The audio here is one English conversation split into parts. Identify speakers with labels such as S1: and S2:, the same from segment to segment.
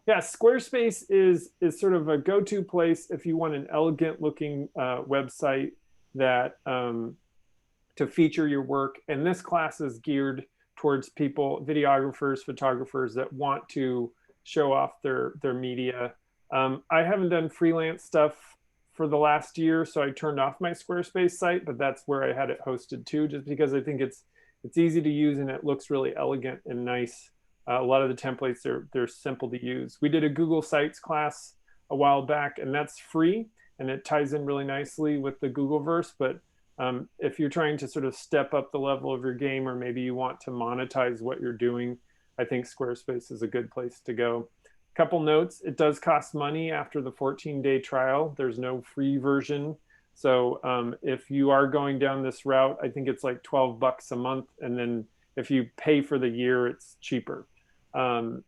S1: Yeah, Squarespace is sort of a go-to place if you want an elegant looking website that to feature your work. And this class is geared towards people, videographers, photographers that want to show off their media. I haven't done freelance stuff for the last year, so I turned off my Squarespace site, but that's where I had it hosted too, just because I think it's easy to use and it looks really elegant and nice. A lot of the templates they're simple to use. We did a Google Sites class a while back, and that's free, and it ties in really nicely with the Googleverse. But if you're trying to sort of step up the level of your game, or maybe you want to monetize what you're doing, I think Squarespace is a good place to go. Couple notes: it does cost money after the 14-day trial. There's no free version. So if you are going down this route, I think it's like $12 a month, and then if you pay for the year, it's cheaper. And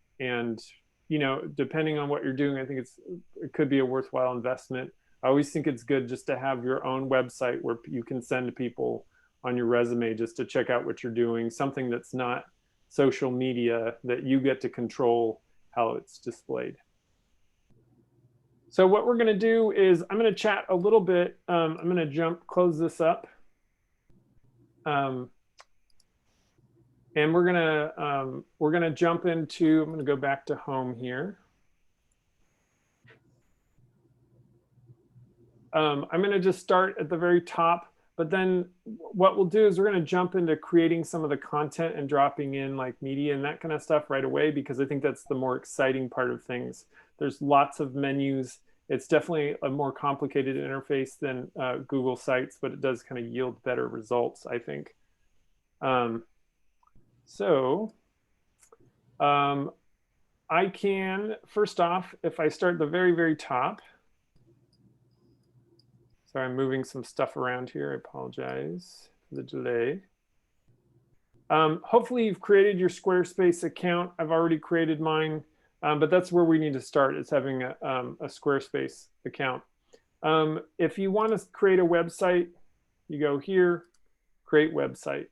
S1: depending on what you're doing, I think it could be a worthwhile investment. I always think it's good just to have your own website where you can send people on your resume just to check out what you're doing, something that's not social media, that you get to control how it's displayed. So what we're going to do is I'm going to chat a little bit. I'm going to close this up. And we're gonna jump into, I'm gonna go back to home here. I'm gonna just start at the very top, but then what we'll do is we're gonna jump into creating some of the content and dropping in like media and that kind of stuff right away, because I think that's the more exciting part of things. There's lots of menus. It's definitely a more complicated interface than Google Sites, but it does kind of yield better results, I think. I can, first off, if I start at the very, very top, sorry, I'm moving some stuff around here. I apologize for the delay. Hopefully you've created your Squarespace account. I've already created mine, but that's where we need to start, is having a Squarespace account. If you want to create a website, you go here, create website.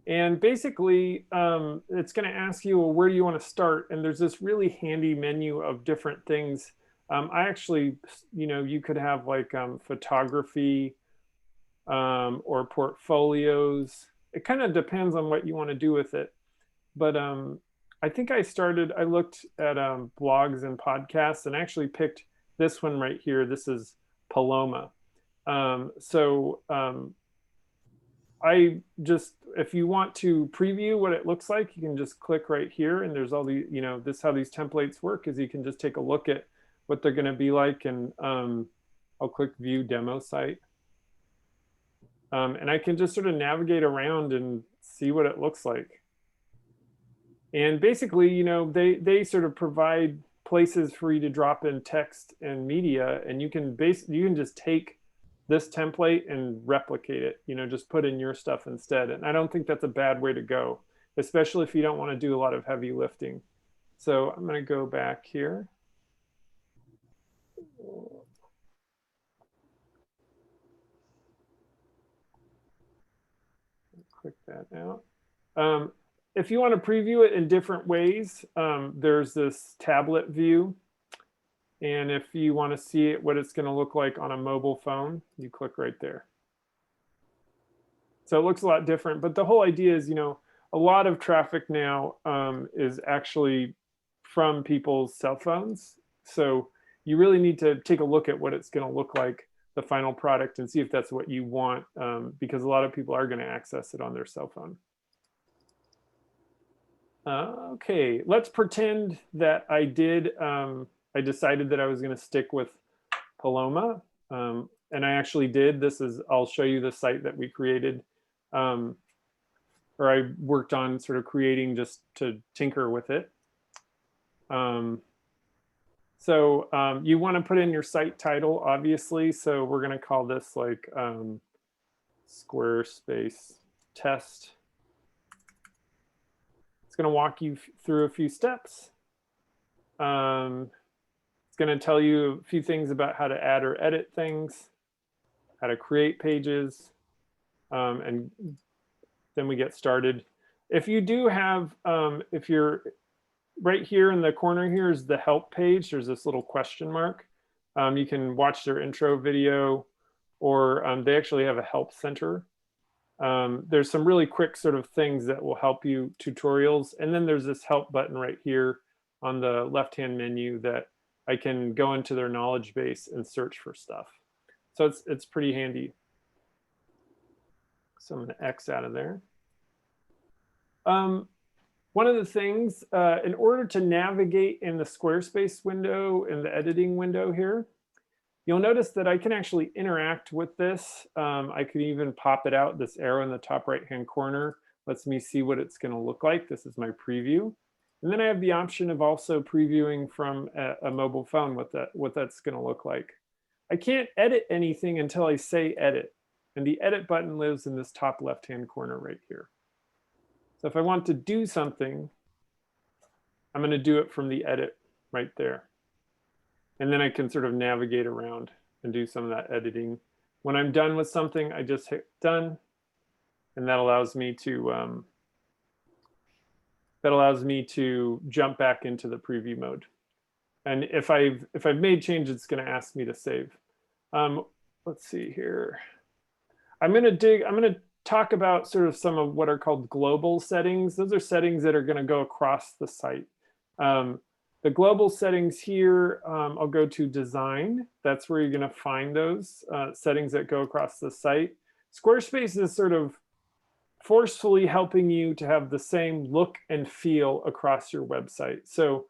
S1: And basically, it's going to ask you, well, where do you want to start? And there's this really handy menu of different things. I actually, you could have like photography or portfolios. It kind of depends on what you want to do with it. But I think I looked at blogs and podcasts and actually picked this one right here. This is Paloma. If you want to preview what it looks like, you can just click right here, and there's all the, this how these templates work, is you can just take a look at what they're going to be like, and I'll click View Demo Site. And I can just sort of navigate around and see what it looks like. And basically, they sort of provide places for you to drop in text and media, and you can just take this template and replicate it, just put in your stuff instead. And I don't think that's a bad way to go, especially if you don't want to do a lot of heavy lifting. So I'm going to go back here. Click that out. If you want to preview it in different ways, there's this tablet view. And if you want to see what it's going to look like on a mobile phone, you click right there. So it looks a lot different. But the whole idea is, a lot of traffic now is actually from people's cell phones. So you really need to take a look at what it's going to look like, the final product, and see if that's what you want, because a lot of people are going to access it on their cell phone. Okay, let's pretend that I decided that I was going to stick with Paloma, and I actually did. I'll show you the site that we created, or I worked on sort of creating just to tinker with it. You want to put in your site title, obviously. So we're going to call this like Squarespace test. It's going to walk you through a few steps. It's going to tell you a few things about how to add or edit things, how to create pages, and then we get started. If you do have, if you're right here in the corner here is the help page. There's this little question mark. You can watch their intro video, or they actually have a help center. There's some really quick sort of things that will help you, tutorials. And then there's this help button right here on the left-hand menu that I can go into their knowledge base and search for stuff. So it's pretty handy. So I'm going to X out of there. One of the things, in order to navigate in the Squarespace window, in the editing window here, you'll notice that I can actually interact with this. I could even pop it out. This arrow in the top right-hand corner lets me see what it's going to look like. This is my preview. And then I have the option of also previewing from a mobile phone what that's going to look like. I can't edit anything until I say edit. And the edit button lives in this top left-hand corner right here. So if I want to do something, I'm going to do it from the edit right there. And then I can sort of navigate around and do some of that editing. When I'm done with something, I just hit done. And that allows me to jump back into the preview mode. And if I've made changes, it's going to ask me to save. Let's see here. I'm going to talk about sort of some of what are called global settings. Those are settings that are going to go across the site. The global settings here, I'll go to design. That's where you're going to find those settings that go across the site. Squarespace is sort of forcefully helping you to have the same look and feel across your website. So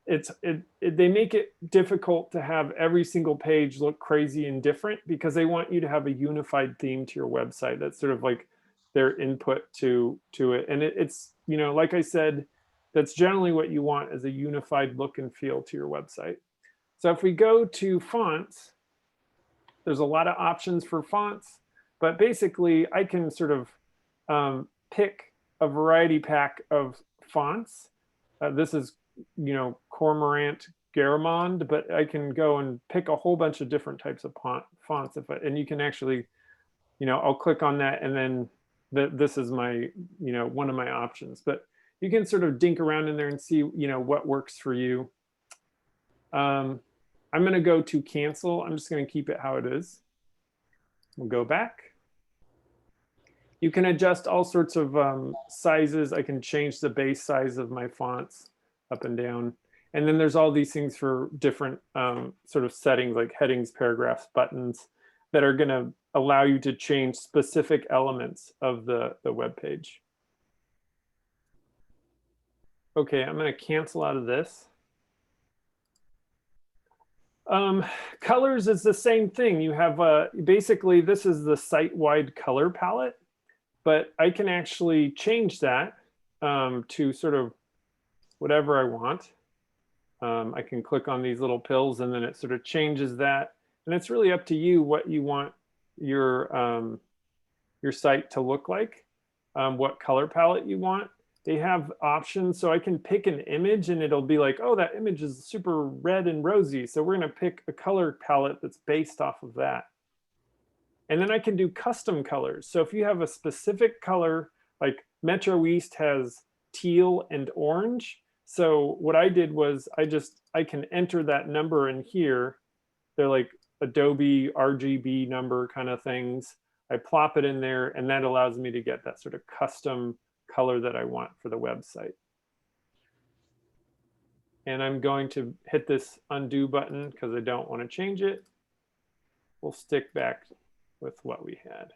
S1: they make it difficult to have every single page look crazy and different because they want you to have a unified theme to your website. That's sort of like their input to it. And it's, you know, like I said, that's generally what you want, is a unified look and feel to your website. So if we go to fonts, there's a lot of options for fonts, but basically I can sort of pick a variety pack of fonts. This is, you know, Cormorant Garamond, but I can go and pick a whole bunch of different types of fonts. And you can actually, you know, I'll click on that, and then this is my, you know, one of my options. But you can sort of dink around in there and see, you know, what works for you. I'm going to go to cancel. I'm just going to keep it how it is. We'll go back. You can adjust all sorts of sizes. I can change the base size of my fonts up and down. And then there's all these things for different sort of settings, like headings, paragraphs, buttons, that are going to allow you to change specific elements of the web page. Okay, I'm going to cancel out of this. Colors is the same thing. You have basically, this is the site-wide color palette, but I can actually change that to sort of whatever I want. I can click on these little pills, and then it sort of changes that. And it's really up to you what you want your site to look like, what color palette you want. They have options, so I can pick an image and it'll be like, oh, that image is super red and rosy. So we're going to pick a color palette that's based off of that. And then I can do custom colors. So if you have a specific color, like MetroEast has teal and orange. So what I did was I can enter that number in here. They're like Adobe RGB number kind of things. I plop it in there, and that allows me to get that sort of custom color that I want for the website. And I'm going to hit this undo button because I don't want to change it. We'll stick back with what we had.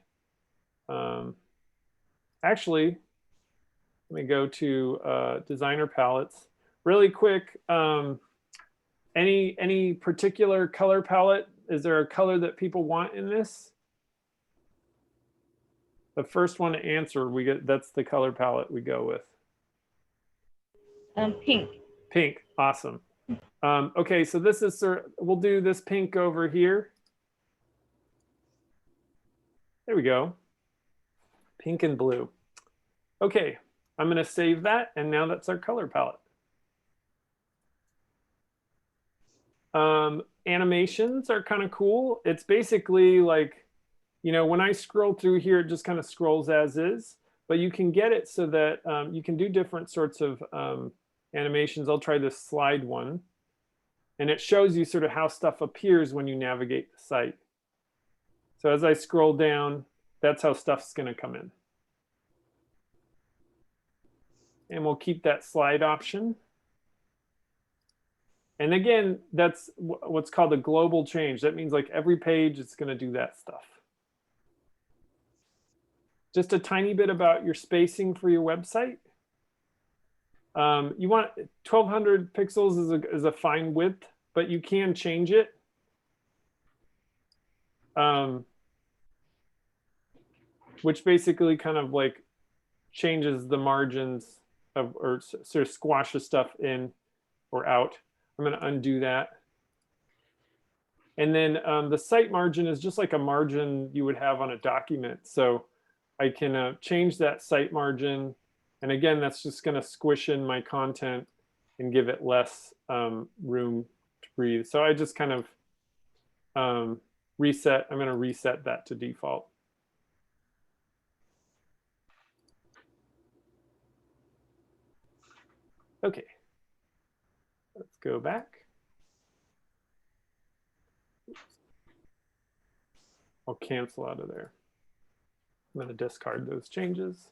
S1: Actually, let me go to designer palettes really quick. Any particular color palette? Is there a color that people want in this? The first one to answer, that's the color palette we go with.
S2: Pink.
S1: Pink, awesome. Okay, so this is we'll do this pink over here. There we go. Pink and blue. Okay, I'm going to save that, and now that's our color palette. Animations are kind of cool. It's basically like, you know, when I scroll through here, it just kind of scrolls as is, but you can get it so that you can do different sorts of animations. I'll try this slide one. And it shows you sort of how stuff appears when you navigate the site. So as I scroll down, that's how stuff's going to come in. And we'll keep that slide option. And again, that's what's called a global change. That means like every page, it's going to do that stuff. Just a tiny bit about your spacing for your website. You want 1200 pixels is a fine width, but you can change it. Which basically kind of like changes the margins of, or sort of squashes stuff in or out. I'm going to undo that. And then the site margin is just like a margin you would have on a document. So I can change that site margin. And again, that's just going to squish in my content and give it less room to breathe. So I just kind of reset. I'm going to reset that to default. Okay, let's go back. Oops. I'll cancel out of there. I'm going to discard those changes.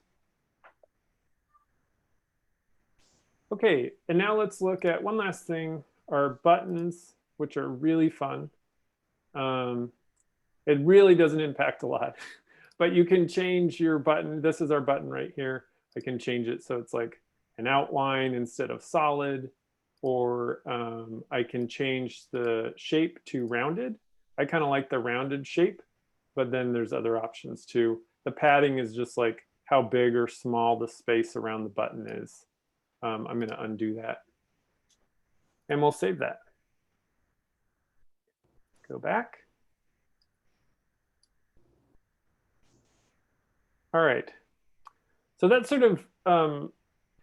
S1: Okay, and now let's look at one last thing, our buttons, which are really fun. It really doesn't impact a lot, but you can change your button. This is our button right here. I can change it so it's like an outline instead of solid, or I can change the shape to rounded. I kind of like the rounded shape, but then there's other options too. The padding is just like how big or small the space around the button is. I'm going to undo that. And we'll save that. Go back. All right. So that's sort of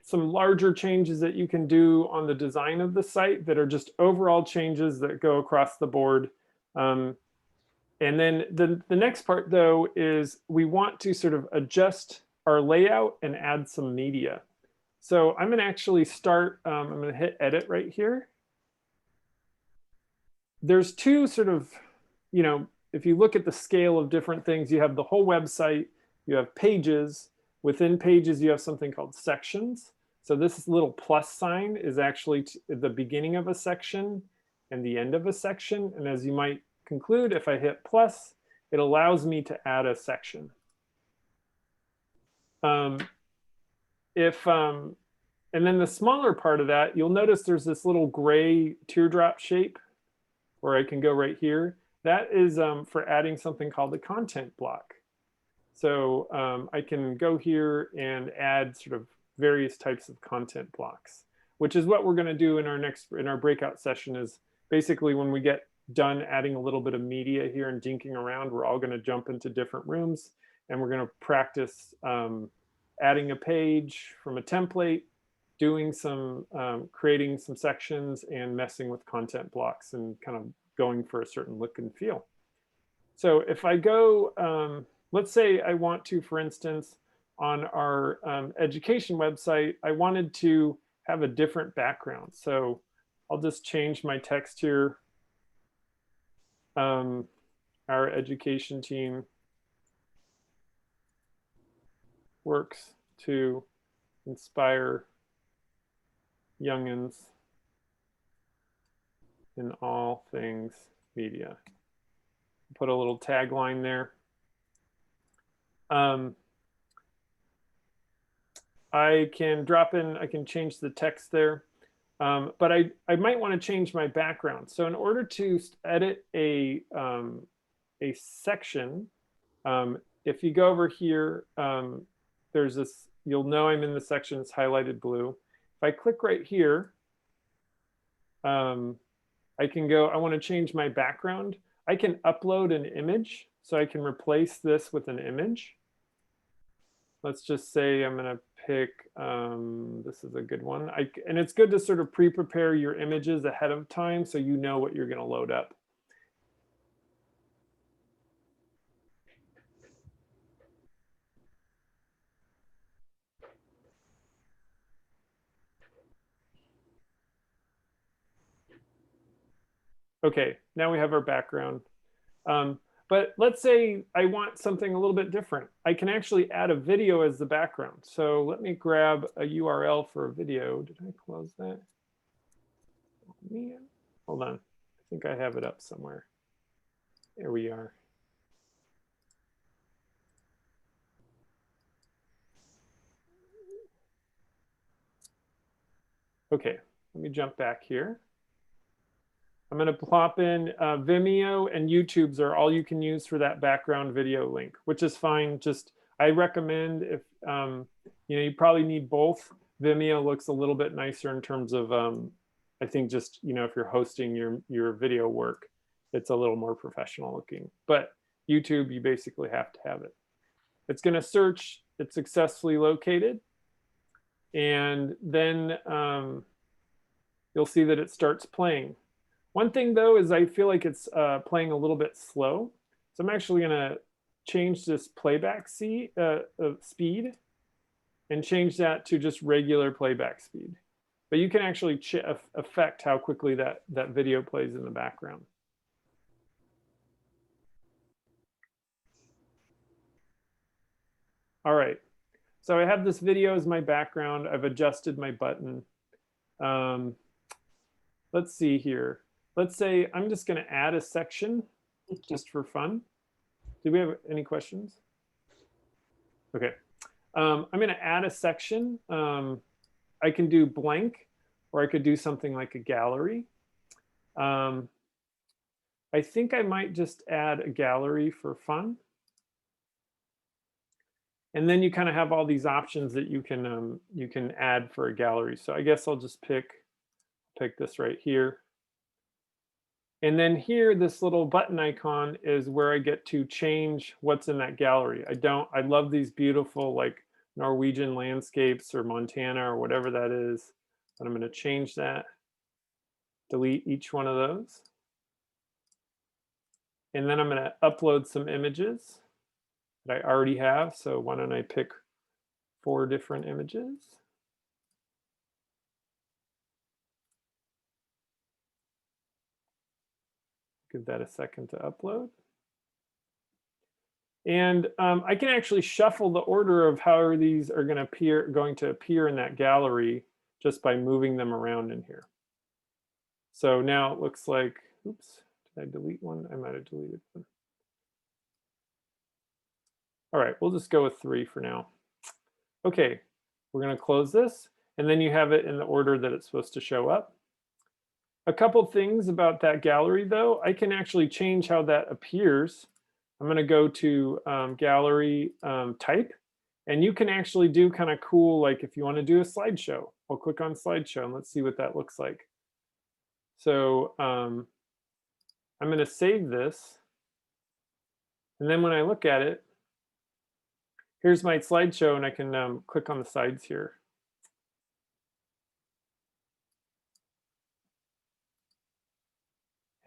S1: some larger changes that you can do on the design of the site that are just overall changes that go across the board. And then the next part, though, is we want to sort of adjust our layout and add some media. So I'm going to actually start, I'm going to hit edit right here. There's two sort of, you know, if you look at the scale of different things, you have the whole website, you have pages. Within pages, you have something called sections. So this little plus sign is actually the beginning of a section and the end of a section. And as you might conclude, if I hit plus, it allows me to add a section. And then the smaller part of that, you'll notice there's this little gray teardrop shape where I can go right here. That is for adding something called a content block. So I can go here and add sort of various types of content blocks, which is what we're going to do in our breakout session. Is basically when we get done adding a little bit of media here and dinking around, we're all going to jump into different rooms and we're going to practice adding a page from a template, doing some creating some sections and messing with content blocks and kind of going for a certain look and feel. So if I go, let's say I want to, for instance, on our education website, I wanted to have a different background. So I'll just change my text here. Our education team works to inspire youngins in all things media. Put a little tagline there. I can drop in, I can change the text there, but I might want to change my background. So in order to edit a section, if you go over here, there's this, you'll know I'm in the section that's highlighted blue. If I click right here, I can go, I want to change my background. I can upload an image, so I can replace this with an image. Let's just say I'm going to pick, this is a good one. And it's good to sort of pre-prepare your images ahead of time so you know what you're going to load up. Okay, now we have our background. But let's say I want something a little bit different. I can actually add a video as the background. So let me grab a URL for a video. Did I close that? Oh, man. Hold on. I think I have it up somewhere. There we are. Okay, let me jump back here. I'm going to plop in Vimeo and YouTube's are all you can use for that background video link, which is fine. Just I recommend if you probably need both. Vimeo looks a little bit nicer in terms of I think just if you're hosting your video work, it's a little more professional looking. But YouTube, you basically have to have it. It's going to search. It's successfully located, and then you'll see that it starts playing. One thing though is I feel like it's playing a little bit slow. So I'm actually going to change this playback speed and change that to just regular playback speed. But you can actually affect how quickly that video plays in the background. All right. So I have this video as my background. I've adjusted my button. Let's see here. Let's say I'm just going to add a section just for fun. Do we have any questions? Okay. I'm going to add a section. I can do blank, or I could do something like a gallery. I think I might just add a gallery for fun. And then you kind of have all these options that you can add for a gallery. So I guess I'll just pick this right here. And then here, this little button icon is where I get to change what's in that gallery. I love these beautiful like Norwegian landscapes or Montana or whatever that is. But I'm going to change that, delete each one of those. And then I'm going to upload some images that I already have. So why don't I pick 4 different images? Give that a second to upload. And I can actually shuffle the order of how these are going to appear in that gallery just by moving them around in here. So now it looks like, oops, did I delete one? I might have deleted one. All right, we'll just go with 3 for now. Okay, we're going to close this, and then you have it in the order that it's supposed to show up. A couple things about that gallery, though. I can actually change how that appears. I'm going to go to gallery type, and you can actually do kind of cool, like if you want to do a slideshow, I'll click on slideshow and let's see what that looks like. So I'm going to save this. And then when I look at it, here's my slideshow, and I can click on the sides here.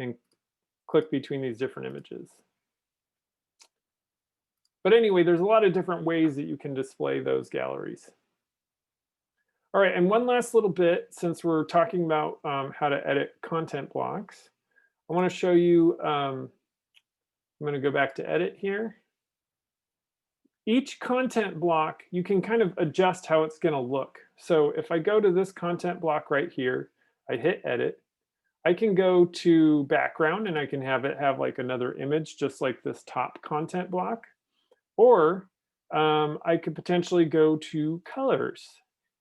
S1: And click between these different images. But anyway, there's a lot of different ways that you can display those galleries. All right, and one last little bit, since we're talking about how to edit content blocks, I want to show you, I'm going to go back to edit here. Each content block, you can kind of adjust how it's going to look. So if I go to this content block right here, I hit edit, I can go to background and I can have it have like another image, just like this top content block. Or I could potentially go to colors.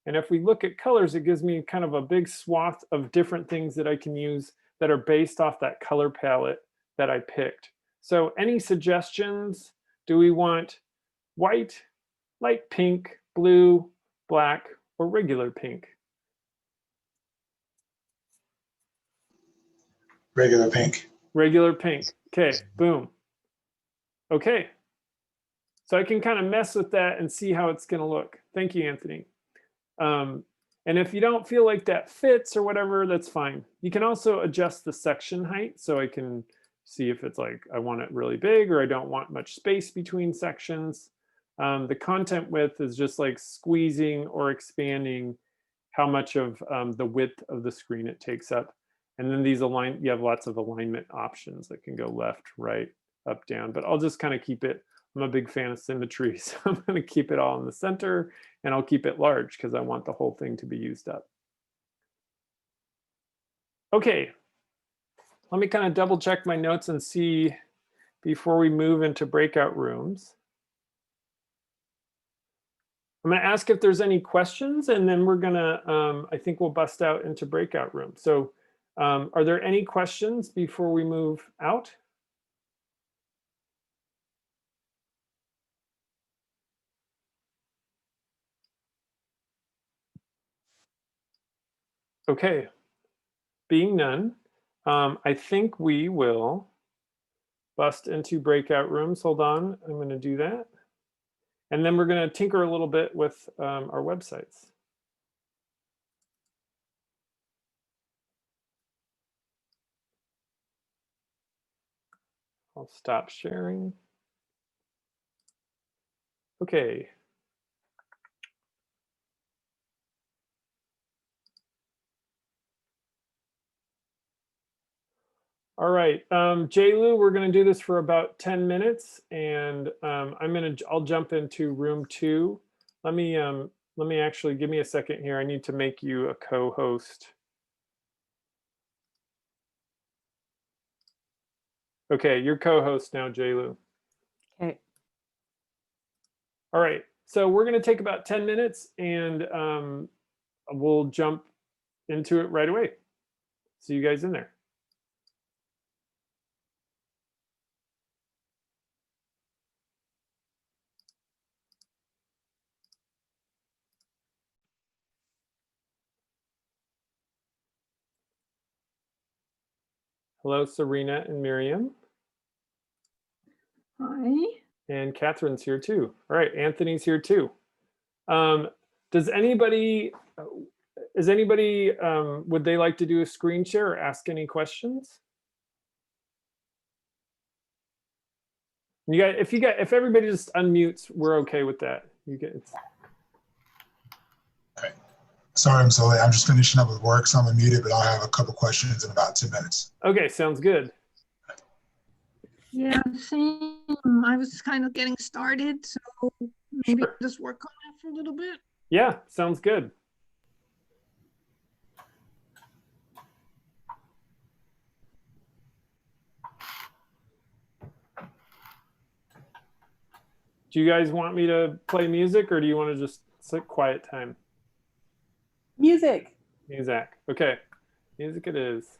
S1: And if we look at colors, it gives me kind of a big swath of different things that I can use that are based off that color palette that I picked. So any suggestions? Do we want white, light pink, blue, black, or regular pink?
S2: Regular pink.
S1: Regular pink. Okay, boom. Okay. So I can kind of mess with that and see how it's going to look. Thank you, Anthony. And if you don't feel like that fits or whatever, that's fine. You can also adjust the section height, so I can see if it's like I want it really big or I don't want much space between sections. The content width is just like squeezing or expanding how much of the width of the screen it takes up. And then these you have lots of alignment options that can go left, right, up, down, but I'll just kind of keep it. I'm a big fan of symmetry, so I'm going to keep it all in the center, and I'll keep it large because I want the whole thing to be used up. Okay, let me kind of double check my notes and see before we move into breakout rooms. I'm going to ask if there's any questions, and then we're going to, I think we'll bust out into breakout rooms. So are there any questions before we move out? Okay, being none, I think we will bust into breakout rooms. Hold on, I'm going to do that. And then we're going to tinker a little bit with our websites. I'll stop sharing. Okay. All right, J-Lou, we're going to do this for about 10 minutes, and I'll jump into room 2. Let me actually give me a second here. I need to make you a co-host. Okay, you're co-host now, J-Lou.
S2: Okay.
S1: All right, so we're going to take about 10 minutes, and we'll jump into it right away. See you guys in there. Hello, Serena and Miriam.
S2: Hi.
S1: And Catherine's here too. All right, Anthony's here too. Does anybody, would they like to do a screen share or ask any questions? You guys, if everybody just unmutes, we're okay with that. You get it.
S3: Okay. Sorry, I'm so late. I'm just finishing up with work, so I'm unmuted, but I'll have a couple questions in about 2 minutes.
S1: Okay, sounds good.
S2: Yeah, same. I was kind of getting started, so maybe
S1: Sure.
S2: just work on that for a little bit.
S1: Yeah, sounds good. Do you guys want me to play music, or do you want to just sit quiet time?
S4: Music.
S1: Music. Okay, music it is.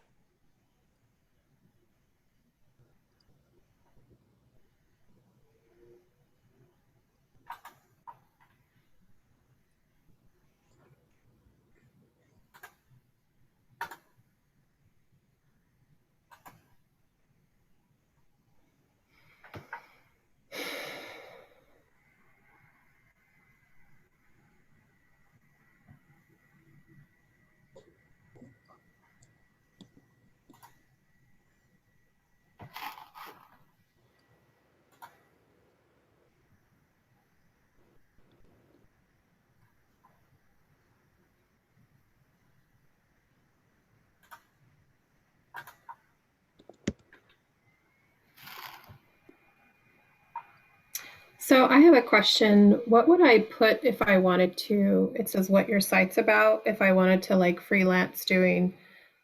S5: So I have a question. What would I put if I wanted to, it says what your site's about, if I wanted to like freelance doing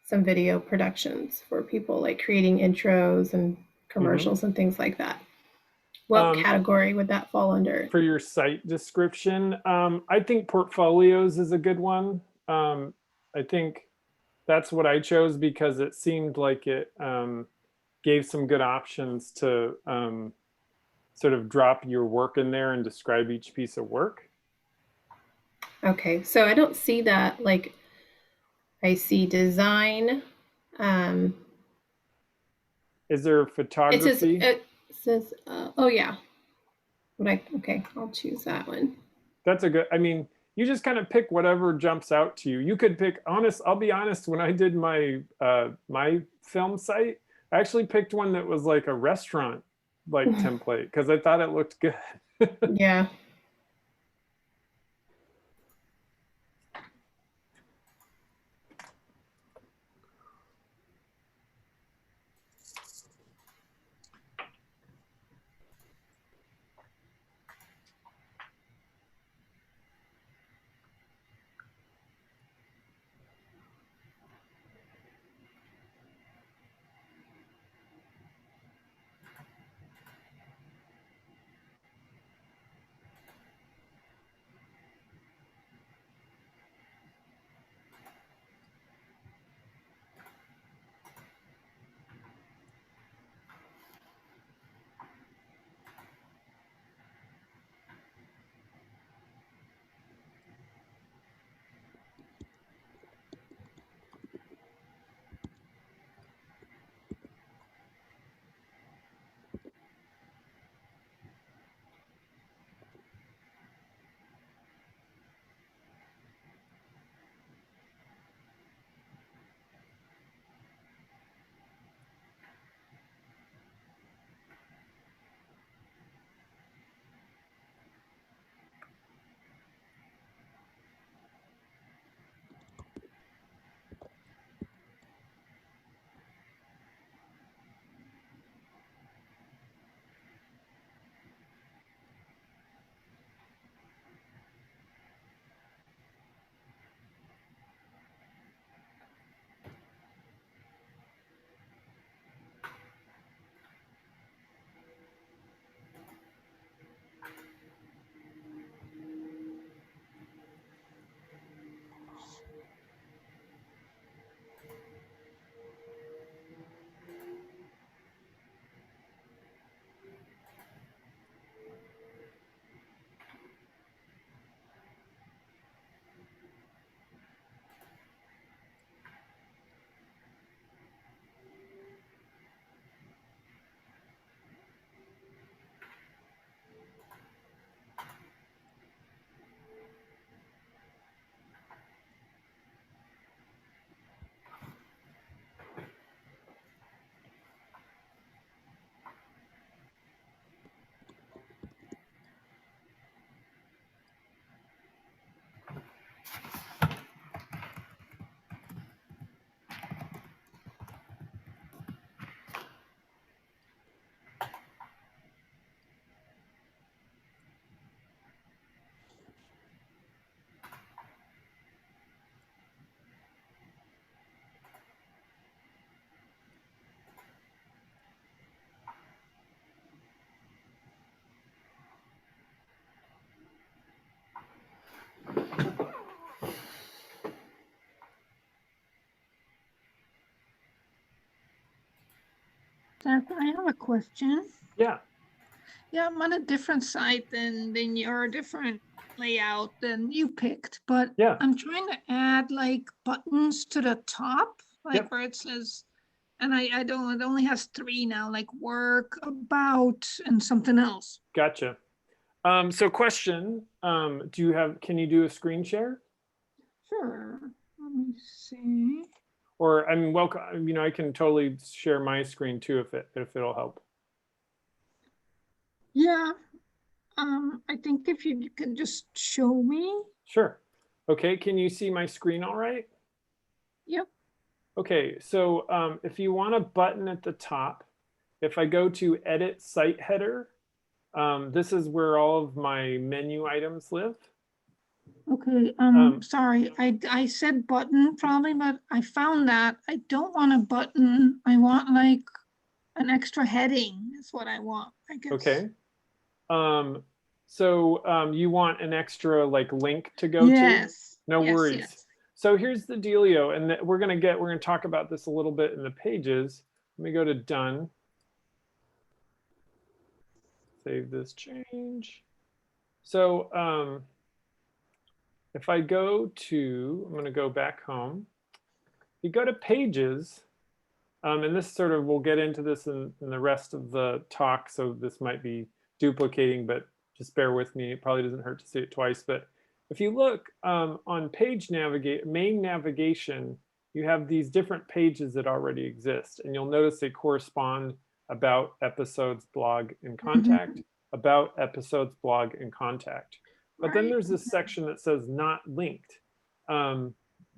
S5: some video productions for people, like creating intros and commercials and things like that? What category would that fall under?
S1: For your site description, I think portfolios is a good one. I think that's what I chose because it seemed like it gave some good options to sort of drop your work in there and describe each piece of work.
S5: Okay, so I don't see that. Like, I see design.
S1: Is there photography?
S5: It says oh yeah. Okay, I'll choose that one.
S1: That's a good, I mean, you just kind of pick whatever jumps out to you. You could pick, I'll be honest, when I did my my film site, I actually picked one that was like a restaurant like template because I thought it looked good.
S5: Yeah.
S2: Seth, I have a question.
S1: Yeah.
S2: Yeah, I'm on a different site than your different layout than you picked, but
S1: Yeah.
S2: I'm trying to add like buttons to the top, like
S1: Yep.
S2: where it says, and I don't, it only has 3 now, like work, about, and something else.
S1: Gotcha. So question, can you do a screen share?
S2: Sure. Let me see.
S1: Or I mean, welcome, you know, I can totally share my screen too if it'll help.
S2: Yeah. I think if you can just show me.
S1: Sure. Okay, can you see my screen all right?
S2: Yep.
S1: Okay, so if you want a button at the top, if I go to edit site header, this is where all of my menu items live.
S2: Okay, sorry, I said button probably, but I found that I don't want a button. I want like an extra heading is what I want, I guess.
S1: Okay. You want an extra like link to go to?
S2: Yes.
S1: No
S2: yes,
S1: worries.
S2: yes.
S1: So here's the dealio, and we're gonna talk about this a little bit in the pages. Let me go to done. Save this change. So if I go to, I'm gonna go back home. You go to pages, and this sort of, we'll get into this in the rest of the talk, so this might be duplicating, but just bear with me. It probably doesn't hurt to see it twice. But if you look on page main navigation, you have these different pages that already exist. And you'll notice they correspond: about, episodes, blog, and contact, about, episodes, blog, and contact. But then there's this section that says not linked. And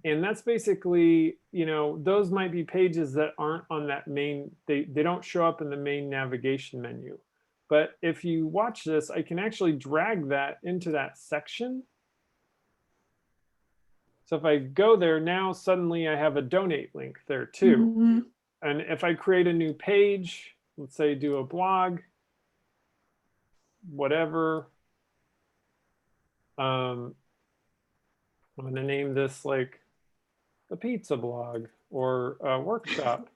S1: that's basically, you know, those might be pages that aren't on that main, they don't show up in the main navigation menu. But if you watch this, I can actually drag that into that section. So if I go there now, suddenly I have a donate link there too. And if I create a new page, let's say do a blog, whatever, I'm going to name this like a pizza blog or a workshop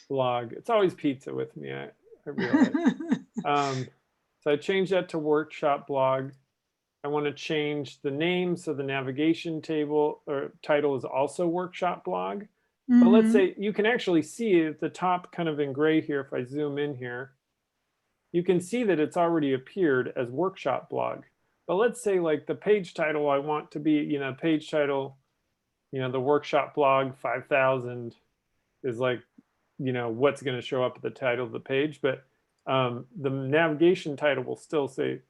S1: blog. It's always pizza with me, I realize. So I changed that to workshop blog. I want to change the name so the navigation table or title is also workshop blog. But let's say you can actually see at the top kind of in gray here, if I zoom in here, you can see that it's already appeared as workshop blog. But let's say like the page title I want to be, you know, page title, you know, the workshop blog 5000 is like, you know, what's going to show up at the title of the page. But the navigation title will still stay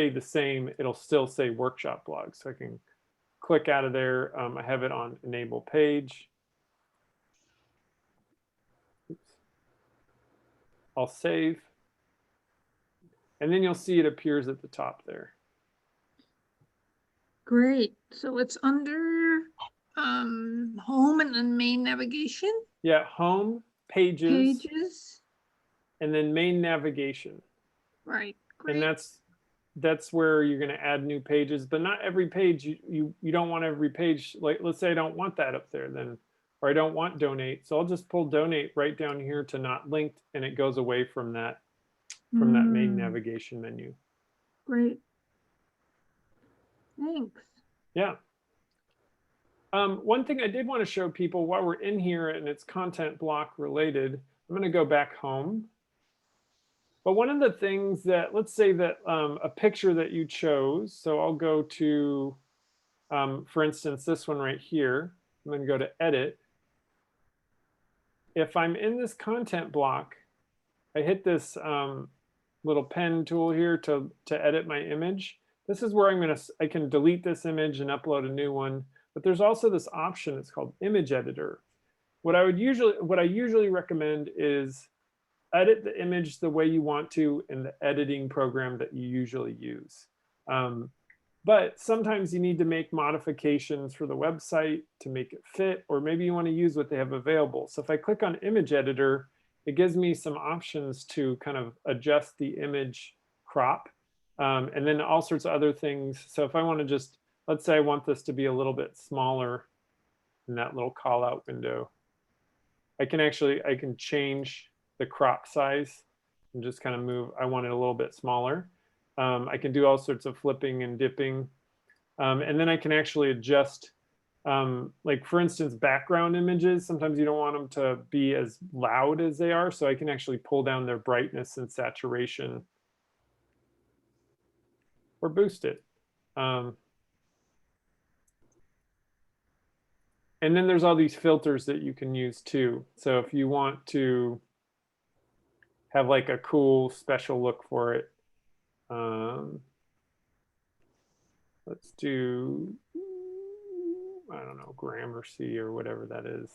S1: the same. It'll still say workshop blog. So I can click out of there. I have it on enable page. Oops. I'll save. And then you'll see it appears at the top there.
S2: Great. So it's under home and then main navigation.
S1: Yeah, home, pages,
S2: Pages.
S1: and then main navigation.
S2: Right. Great.
S1: And that's where you're going to add new pages, but not every page. You don't want every page. Like, let's say I don't want that up there then, or I don't want donate. So I'll just pull donate right down here to not linked, and it goes away from that main navigation menu.
S2: Great. Thanks.
S1: Yeah. One thing I did want to show people while we're in here and it's content block related, I'm going to go back home. But one of the things that, let's say that a picture that you chose, so I'll go to, for instance, this one right here. I'm going to go to edit. If I'm in this content block, I hit this little pen tool here to edit my image. This is where I can delete this image and upload a new one. But there's also this option, it's called image editor. What I usually recommend is edit the image the way you want to in the editing program that you usually use. But sometimes you need to make modifications for the website to make it fit, or maybe you want to use what they have available. So if I click on image editor, it gives me some options to kind of adjust the image crop, and then all sorts of other things. So if I want to just, let's say I want this to be a little bit smaller in that little call out window, I can change the crop size and just kind of move. I want it a little bit smaller. I can do all sorts of flipping and dipping. And then I can actually adjust, like for instance, background images. Sometimes you don't want them to be as loud as they are. So I can actually pull down their brightness and saturation or boost it. And then there's all these filters that you can use too. So if you want to have like a cool special look for it, let's do, I don't know, Gramercy or whatever that is.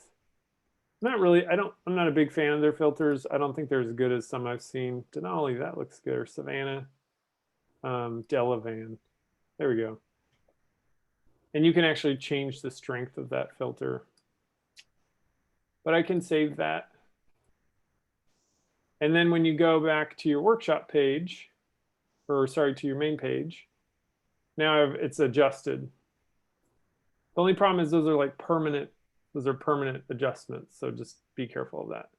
S1: Not really. I'm not a big fan of their filters. I don't think they're as good as some I've seen. Denali, that looks good. Or Savannah, Delavan. There we go. And you can actually change the strength of that filter. But I can save that. And then when you go back to your workshop page, or sorry, to your main page, now it's adjusted. The only problem is those are like permanent adjustments. So just be careful of that.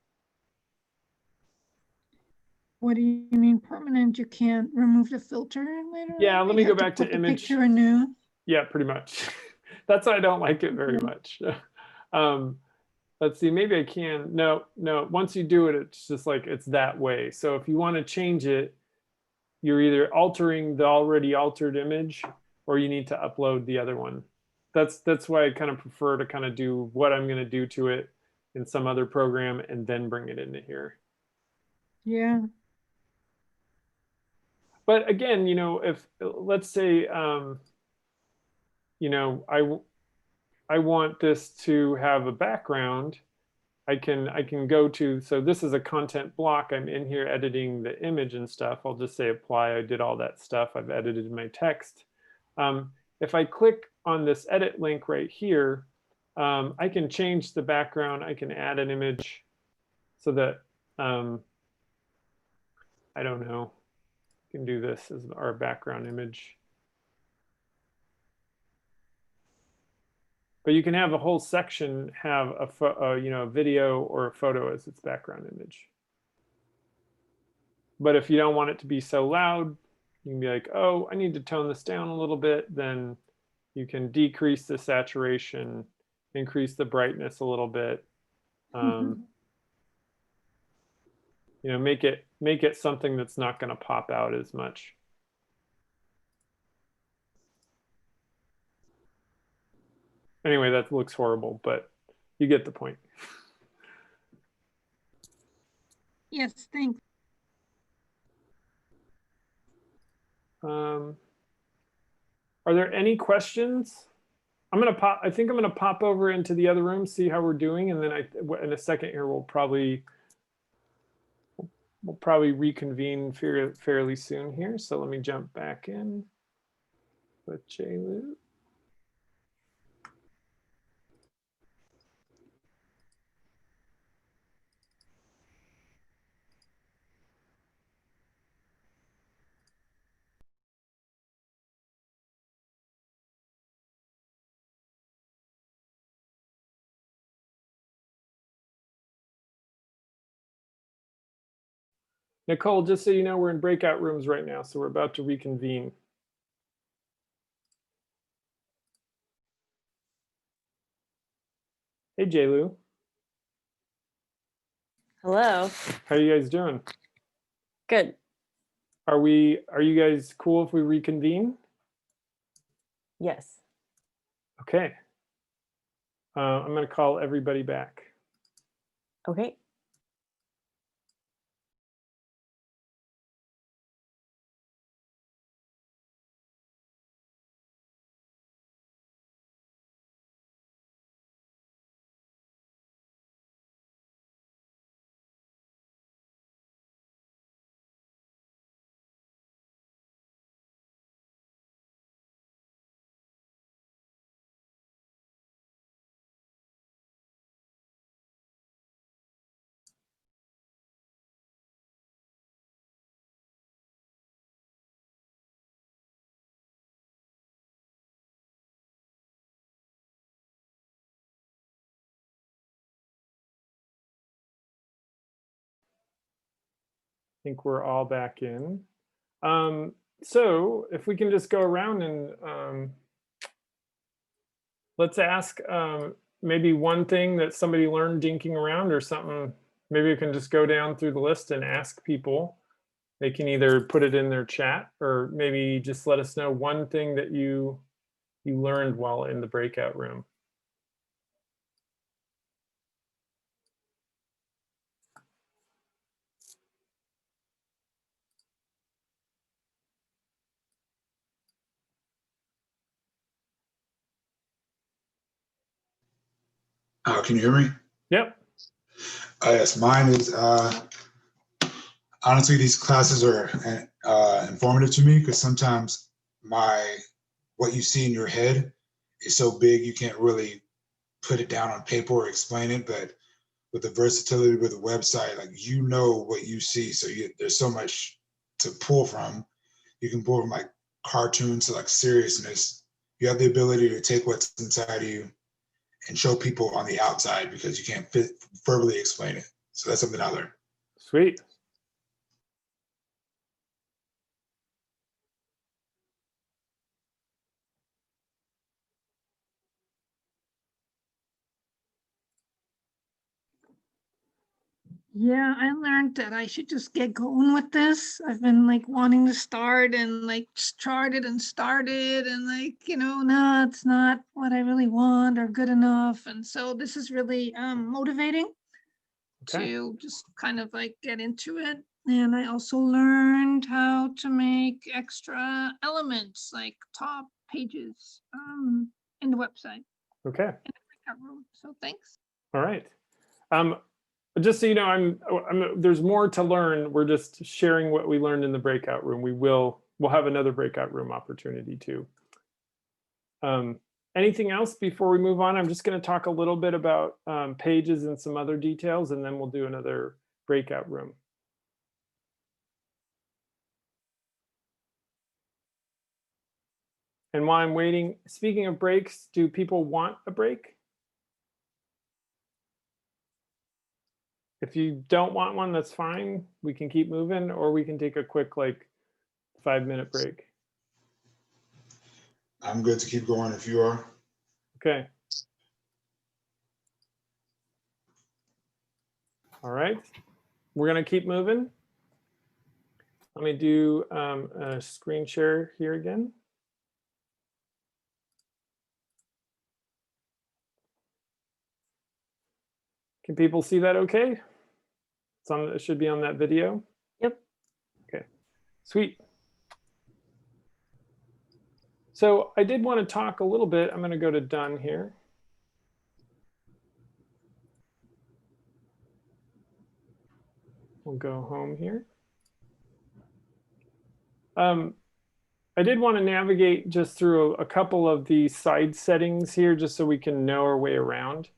S2: What do you mean permanent? You can't remove the filter later?
S1: Yeah, let me go back to
S2: put the
S1: image.
S2: picture anew.
S1: Yeah, pretty much. That's why I don't like it very much. Let's see, maybe I can. No, once you do it, it's just like it's that way. So if you want to change it, you're either altering the already altered image or you need to upload the other one. That's why I kind of prefer to kind of do what I'm going to do to it in some other program and then bring it into here.
S2: Yeah.
S1: But again, if let's say, I want this to have a background, I can go to, so this is a content block. I'm in here editing the image and stuff. I'll just say apply. I did all that stuff. I've edited my text. If I click on this edit link right here, I can change the background. I can add an image so that, I don't know, we can do this as our background image. But you can have a whole section have a video or a photo as its background image. But if you don't want it to be so loud, you can be like, oh, I need to tone this down a little bit. Then you can decrease the saturation, increase the brightness a little bit. Make it something that's not going to pop out as much. Anyway, that looks horrible, but you get the point.
S2: Yes, thanks.
S1: Are there any questions? I think I'm gonna pop over into the other room, see how we're doing, and then in a second here we'll probably reconvene fairly soon here. So let me jump back in with J-Lou. Nicole, just so you know, we're in breakout rooms right now, so we're about to reconvene. Hey, J-Lou.
S4: Hello.
S1: How are you guys doing?
S4: Good.
S1: Are you guys cool if we reconvene?
S4: Yes.
S1: Okay. I'm going to call everybody back.
S4: Okay.
S1: think we're all back in. So if we can just go around and let's ask maybe one thing that somebody learned dinking around or something. Maybe we can just go down through the list and ask people. They can either put it in their chat or maybe just let us know one thing that you learned while in the breakout room.
S3: Can you hear me?
S1: Yep.
S3: Yes, mine is honestly, these classes are informative to me because sometimes what you see in your head is so big you can't really put it down on paper or explain it. But with the versatility with the website, like what you see, so there's so much to pull from. You can pull from like cartoons to like seriousness. You have the ability to take what's inside of you and show people on the outside because you can't verbally explain it. So that's something I learned.
S1: Sweet.
S2: Yeah, I learned that I should just get going with this. I've been like wanting to start and like started and like, no, it's not what I really want or good enough. And so this is really motivating
S1: Okay.
S2: to just kind of like get into it. And I also learned how to make extra elements like top pages in the website.
S1: Okay.
S2: In the breakout room. So thanks.
S1: All right. Just so you know, there's more to learn. We're just sharing what we learned in the breakout room. We'll have another breakout room opportunity too. Anything else before we move on? I'm just going to talk a little bit about pages and some other details, and then we'll do another breakout room. And while I'm waiting, speaking of breaks, do people want a break? If you don't want one, that's fine. We can keep moving, or we can take a quick, like, 5-minute break.
S3: I'm good to keep going if you are.
S1: Okay. All right. We're going to keep moving. Let me do a screen share here again. Can people see that okay? It should be on that video.
S4: Yep.
S1: Okay, sweet. So I did want to talk a little bit. I'm going to go to done here. We'll go home here. I did want to navigate just through a couple of the side settings here, just so we can know our way around.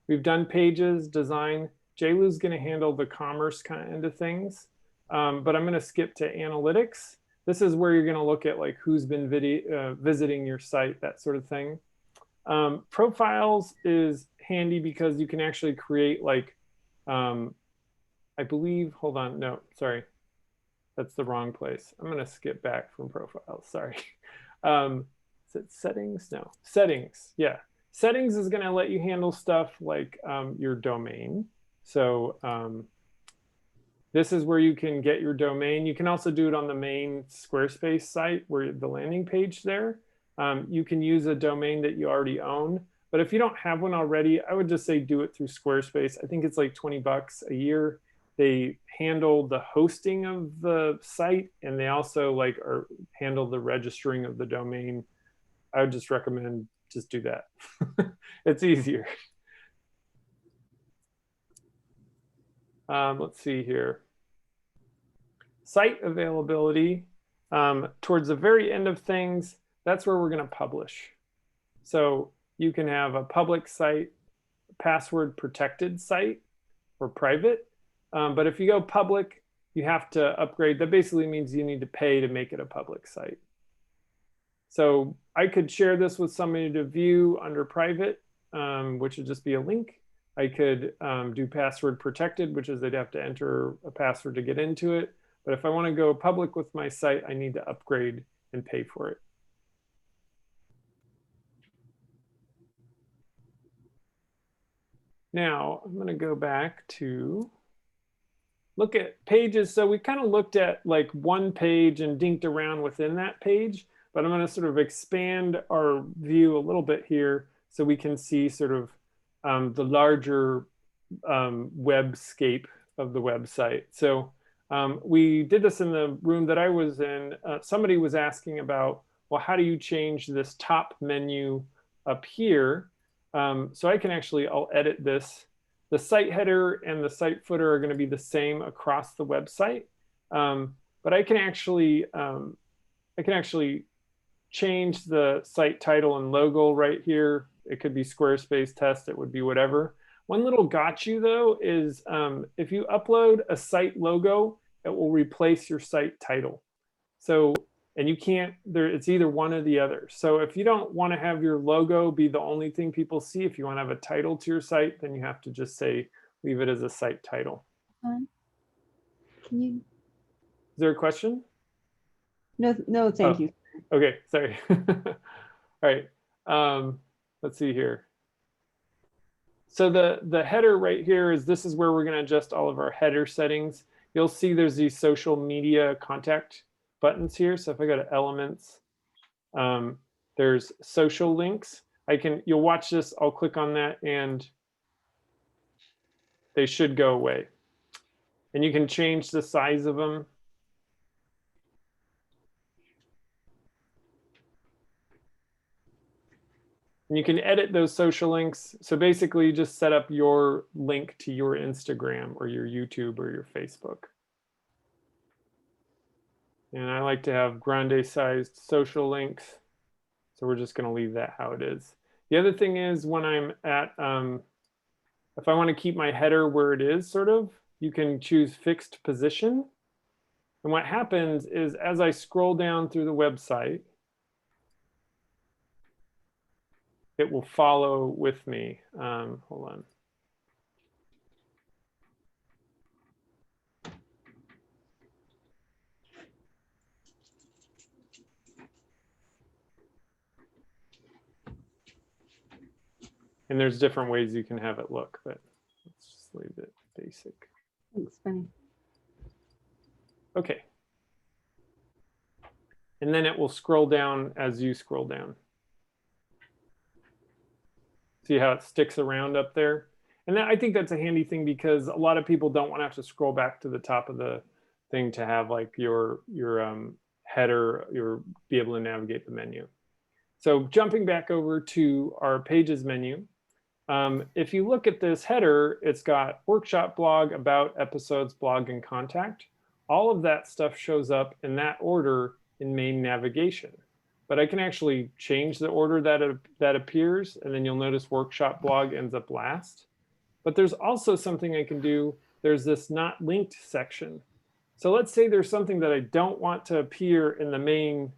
S1: We've done pages, design. JLou's going to handle the commerce kind of things, but I'm going to skip to analytics. This is where you're going to look at like who's been visiting your site, that sort of thing. Profiles is handy because you can actually create like, I believe, hold on, no, sorry. That's the wrong place. I'm going to skip back from profiles. Sorry. Is it settings? No. Settings. Yeah. Settings is going to let you handle stuff like your domain. So this is where you can get your domain. You can also do it on the main Squarespace site where the landing page there. You can use a domain that you already own. But if you don't have one already, I would just say do it through Squarespace. I think it's like $20 a year. They handle the hosting of the site, and they also handle the registering of the domain. I would just recommend just do that. It's easier. Let's see here. Site availability. Towards the very end of things, that's where we're going to publish. So you can have a public site, password protected site, or private. But if you go public, you have to upgrade. That basically means you need to pay to make it a public site. So I could share this with somebody to view under private, which would just be a link. I could do password protected, which is they'd have to enter a password to get into it. But if I want to go public with my site, I need to upgrade and pay for it. Now I'm going to go back to look at pages. So we kind of looked at like one page and dinked around within that page, but I'm going to sort of expand our view a little bit here so we can see sort of the larger webscape of the website. So we did this in the room that I was in. Somebody was asking about, well, how do you change this top menu up here? So I can actually, I'll edit this. The site header and the site footer are going to be the same across the website, but I can actually change the site title and logo right here. It could be Squarespace test. It would be whatever. One little got you though is if you upload a site logo, it will replace your site title. So, and you can't, it's either one or the other. So if you don't want to have your logo be the only thing people see, if you want to have a title to your site, then you have to just say, leave it as a site title.
S6: Can you?
S1: Is there a question?
S6: No, thank you.
S1: Okay, sorry. All right, let's see here. So the header right here is, this is where we're going to adjust all of our header settings. You'll see there's these social media contact buttons here. So if I go to elements, there's social links. You'll watch this, I'll click on that and they should go away. And you can change the size of them. And you can edit those social links. So basically you just set up your link to your Instagram or your YouTube or your Facebook. And I like to have grande sized social links. So we're just going to leave that how it is. The other thing is when I'm at, if I want to keep my header where it is sort of, you can choose fixed position. And what happens is as I scroll down through the website, it will follow with me. Hold on. And there's different ways you can have it look, but let's just leave it basic.
S6: Thanks, Benny.
S1: Okay. And then it will scroll down as you scroll down. See how it sticks around up there? And I think that's a handy thing because a lot of people don't want to have to scroll back to the top of the thing to have like your header, be able to navigate the menu. So jumping back over to our pages menu, if you look at this header, it's got workshop, blog, about, episodes, blog, and contact. All of that stuff shows up in that order in main navigation. But I can actually change the order that appears, and then you'll notice workshop blog ends up last. But there's also something I can do. There's this not linked section. So let's say there's something that I don't want to appear in the main.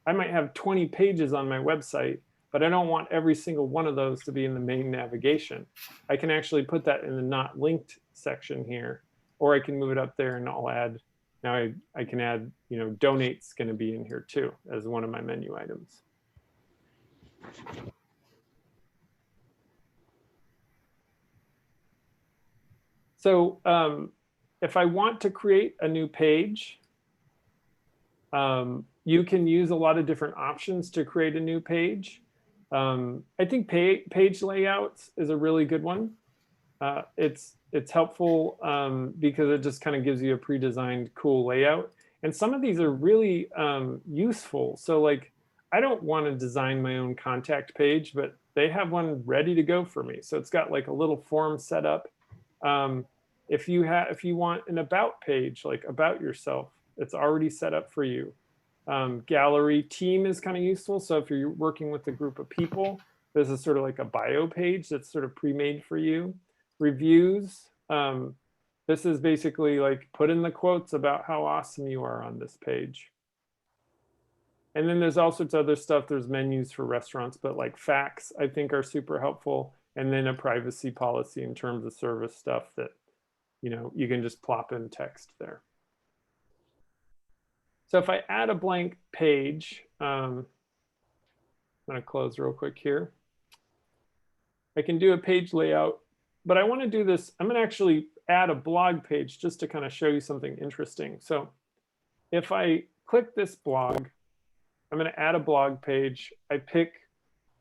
S1: I might have 20 pages on my website, but I don't want every single one of those to be in the main navigation. I can actually put that in the not linked section here, or I can move it up there and I'll add. Now I can add, donate's going to be in here too as one of my menu items. So if I want to create a new page, you can use a lot of different options to create a new page. I think page layouts is a really good one. It's helpful because it just kind of gives you a pre-designed cool layout. And some of these are really useful. So like, I don't want to design my own contact page, but they have one ready to go for me. So it's got like a little form set up. If you want an about page, like about yourself, it's already set up for you. Gallery team is kind of useful. So if you're working with a group of people, this is sort of like a bio page that's sort of pre-made for you. Reviews. This is basically like put in the quotes about how awesome you are on this page. And then there's all sorts of other stuff. There's menus for restaurants, but like facts, I think are super helpful. and then a privacy policy in terms of service stuff that, you can just plop in text there. So if I add a blank page, I'm going to close real quick here. I can do a page layout, but I want to do this. I'm going to actually add a blog page just to kind of show you something interesting. So if I click this blog, I'm going to add a blog page. I pick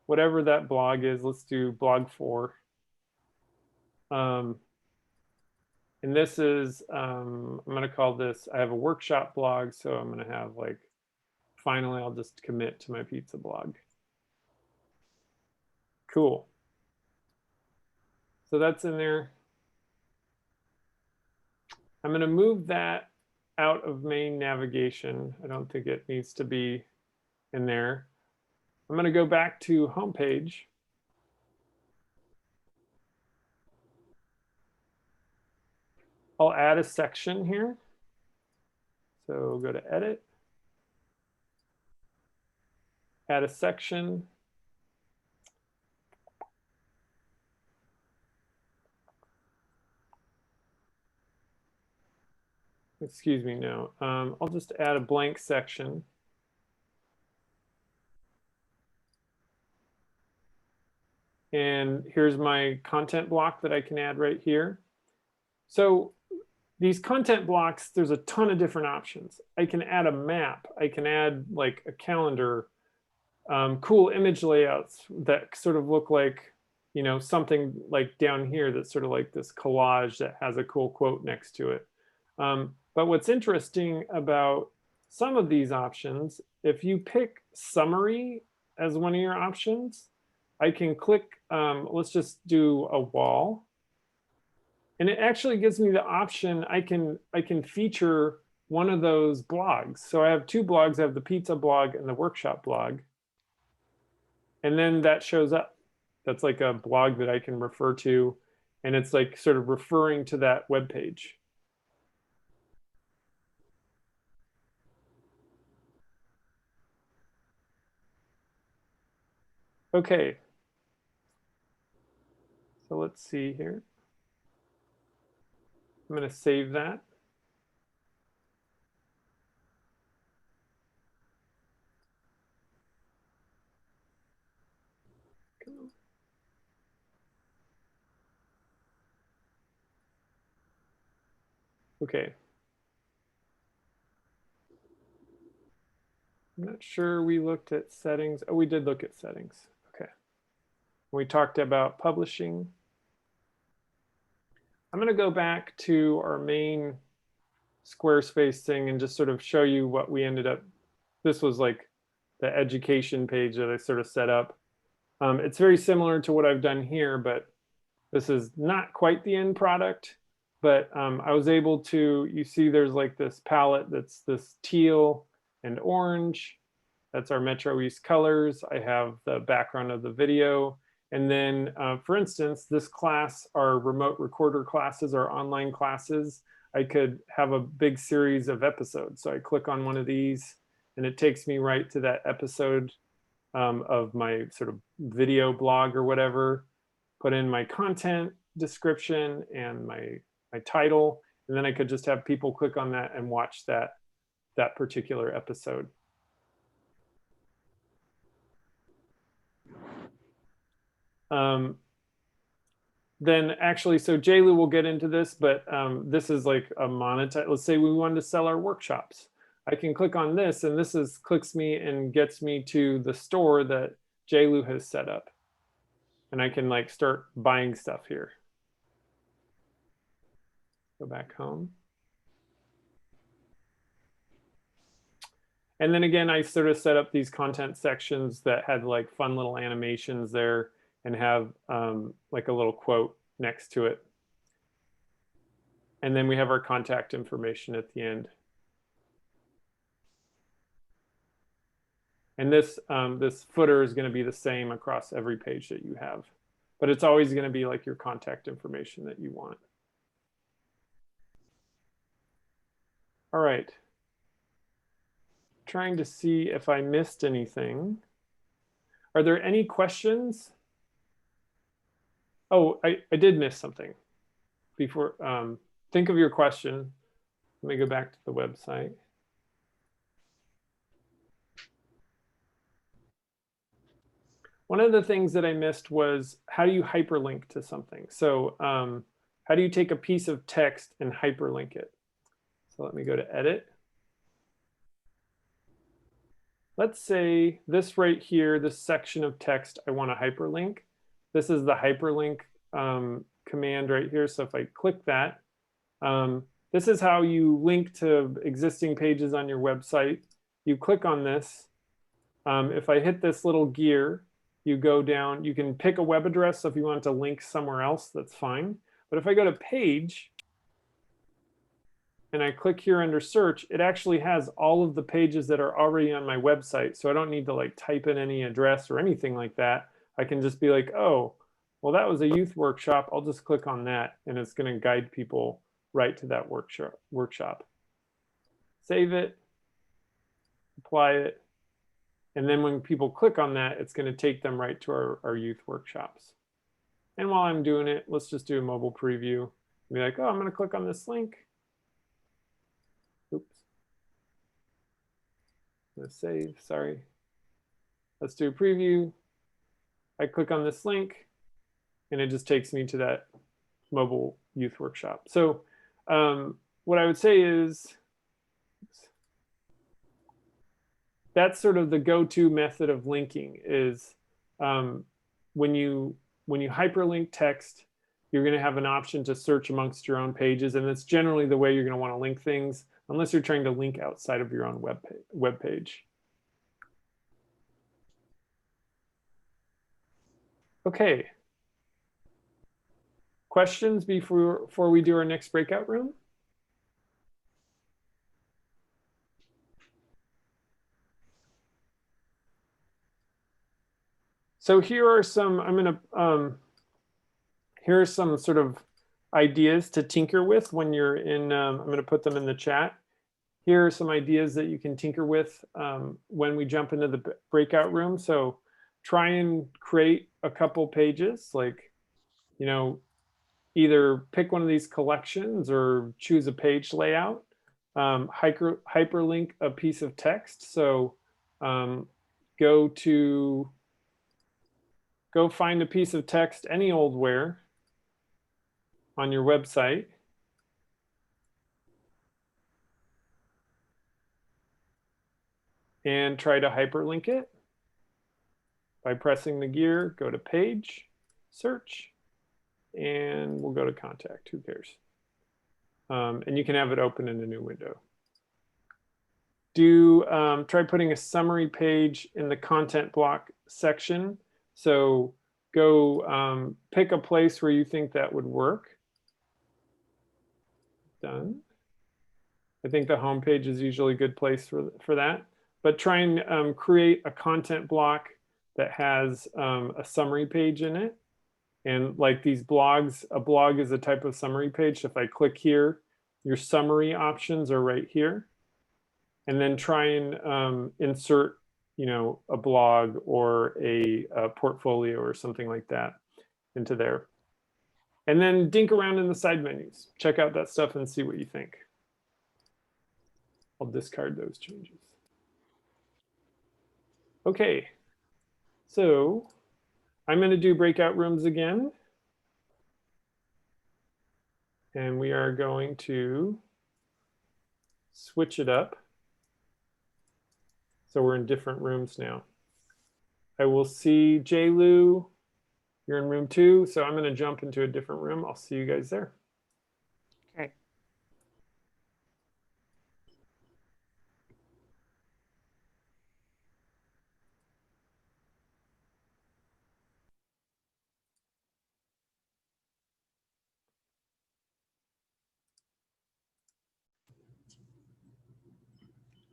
S1: whatever that blog is. Let's do blog 4. And this is, I'm going to call this, I have a workshop blog. So I'm going to have like, finally, I'll just commit to my pizza blog. Cool. So that's in there. I'm going to move that out of main navigation. I don't think it needs to be in there. I'm going to go back to homepage. I'll add a section here. So go to edit, add a section. Excuse me, no. I'll just add a blank section. And here's my content block that I can add right here. So these content blocks, there's a ton of different options. I can add a map. I can add like a calendar, cool image layouts that sort of look like, something like down here that's sort of like this collage that has a cool quote next to it. But what's interesting about some of these options, if you pick summary as one of your options, I can click, let's just do a wall. And it actually gives me the option, I can feature one of those blogs. So I have 2 blogs. I have the pizza blog and the workshop blog. And then that shows up. That's like a blog that I can refer to. And it's like sort of referring to that web page. Okay. So let's see here. I'm going to save that. Okay. I'm not sure we looked at settings. Oh, we did look at settings. Okay. We talked about publishing. I'm going to go back to our main Squarespace thing and just sort of show you what we ended up. This was like the education page that I sort of set up. It's very similar to what I've done here, but this is not quite the end product. But I was able to, you see there's like this palette that's this teal and orange. That's our MetroEast colors. I have the background of the video. And then, for instance, this class, our remote recorder classes, our online classes, I could have a big series of episodes. So I click on one of these and it takes me right to that episode of my sort of video blog or whatever, put in my content description and my title, and then I could just have people click on that and watch that particular episode. Then actually, so JLU will get into this, but this is like a monetize. Let's say we wanted to sell our workshops. I can click on this, and this clicks me and gets me to the store that JLU has set up. And I can like start buying stuff here. Go back home. And then again, I sort of set up these content sections that had like fun little animations there and have like a little quote next to it. And then we have our contact information at the end. And this footer is going to be the same across every page that you have. But it's always going to be like your contact information that you want. All right. Trying to see if I missed anything. Are there any questions? Oh, I did miss something before. Think of your question. Let me go back to the website. One of the things that I missed was how do you hyperlink to something? So how do you take a piece of text and hyperlink it? So let me go to edit. Let's say this right here, this section of text, I want to hyperlink. This is the hyperlink command right here. So if I click that, this is how you link to existing pages on your website. You click on this. If I hit this little gear, you go down, you can pick a web address. So if you want to link somewhere else, that's fine. But if I go to page and I click here under search, it actually has all of the pages that are already on my website. So I don't need to like type in any address or anything like that. I can just be like, oh, well, that was a youth workshop. I'll just click on that and it's going to guide people right to that workshop. Save it, apply it. And then when people click on that, it's going to take them right to our youth workshops. And while I'm doing it, let's just do a mobile preview. Be like, oh, I'm going to click on this link. Oops. Let's save, sorry. Let's do a preview. I click on this link and it just takes me to that mobile youth workshop. So what I would say is, that's sort of the go-to method of linking is when you hyperlink text, you're going to have an option to search amongst your own pages. And that's generally the way you're going to want to link things, unless you're trying to link outside of your own web page. Okay. Questions before we do our next breakout room? So here are some, here are some sort of ideas to tinker with when you're in, I'm going to put them in the chat. Here are some ideas that you can tinker with when we jump into the breakout room. So try and create a couple pages, like, you know, either pick one of these collections or choose a page layout, hyperlink a piece of text. So go find a piece of text, any old where, on your website. And try to hyperlink it by pressing the gear, go to page, search, and we'll go to contact, who cares? And you can have it open in a new window. Try putting a summary page in the content block section. So go pick a place where you think that would work. Done. I think the home page is usually a good place for that. But try and create a content block that has a summary page in it. And like these blogs, a blog is a type of summary page. So if I click here, your summary options are right here. And then try and insert, you know, a blog or a portfolio or something like that into there. And then dink around in the side menus. Check out that stuff and see what you think. I'll discard those changes. Okay, so I'm going to do breakout rooms again. And we are going to switch it up. So we're in different rooms now. I will see J. Lou. You're in room 2, so I'm going to jump into a different room. I'll see you guys there.
S4: Okay.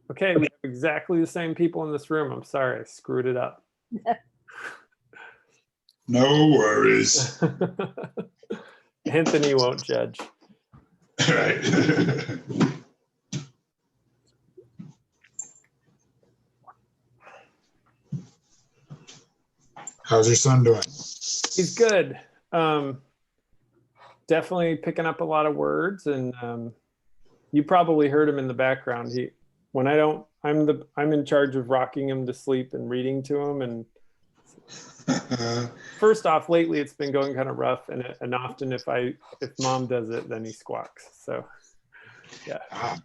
S1: Okay, we have exactly the same people in this room. I'm sorry, I screwed it up.
S3: No worries.
S1: Anthony won't judge.
S3: Right. How's your son doing?
S1: He's good. Definitely picking up a lot of words, and you probably heard him in the background. When I don't, I'm in charge of rocking him to sleep and reading to him. And first off, lately it's been going kind of rough, and often if mom does it, then he squawks. So yeah.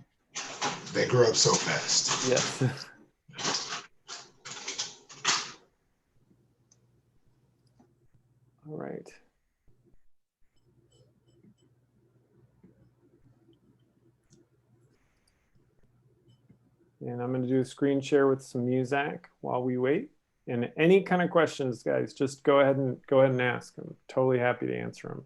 S3: They grow up so fast.
S1: Yes. All right. And I'm going to do a screen share with some music while we wait. And any kind of questions, guys, just go ahead and ask. I'm totally happy to answer them.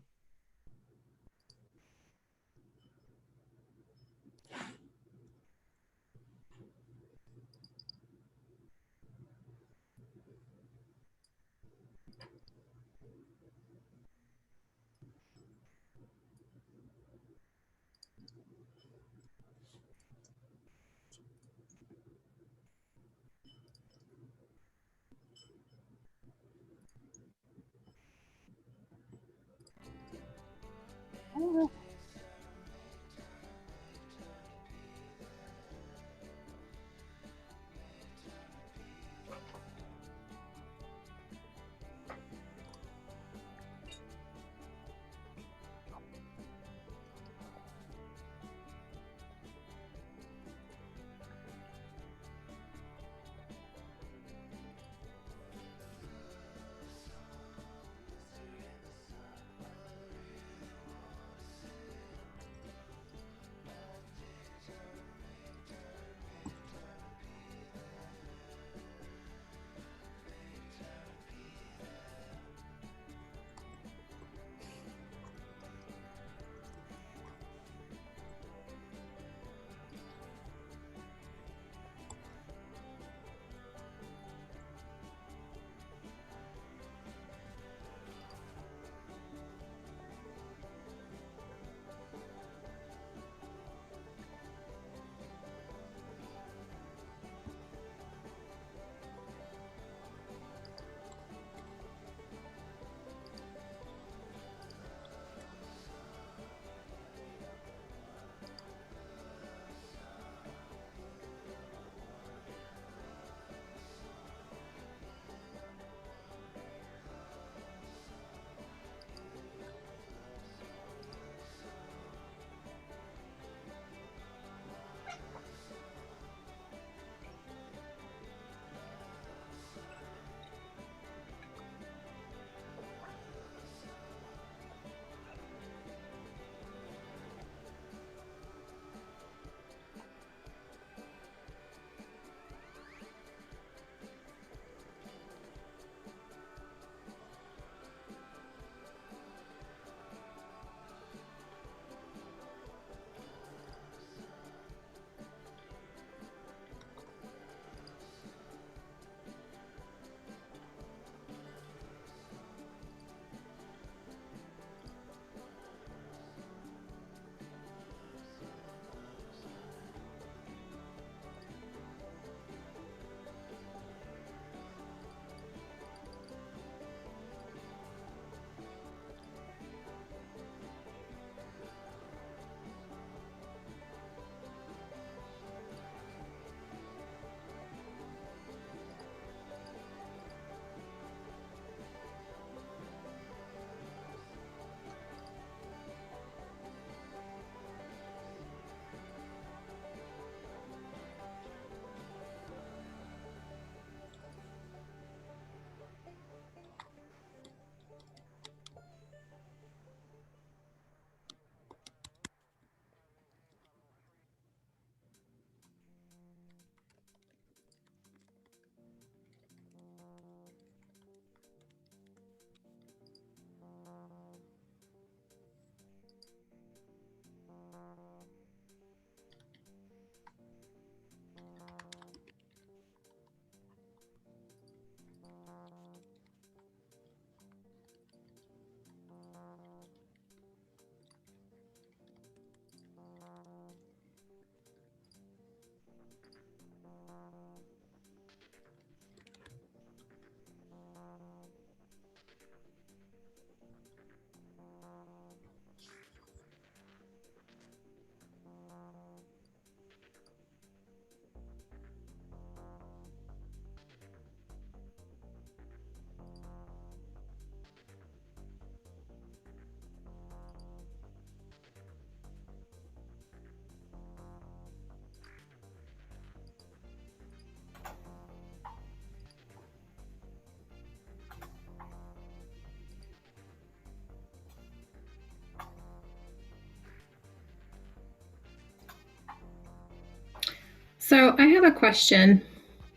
S5: So I have a question.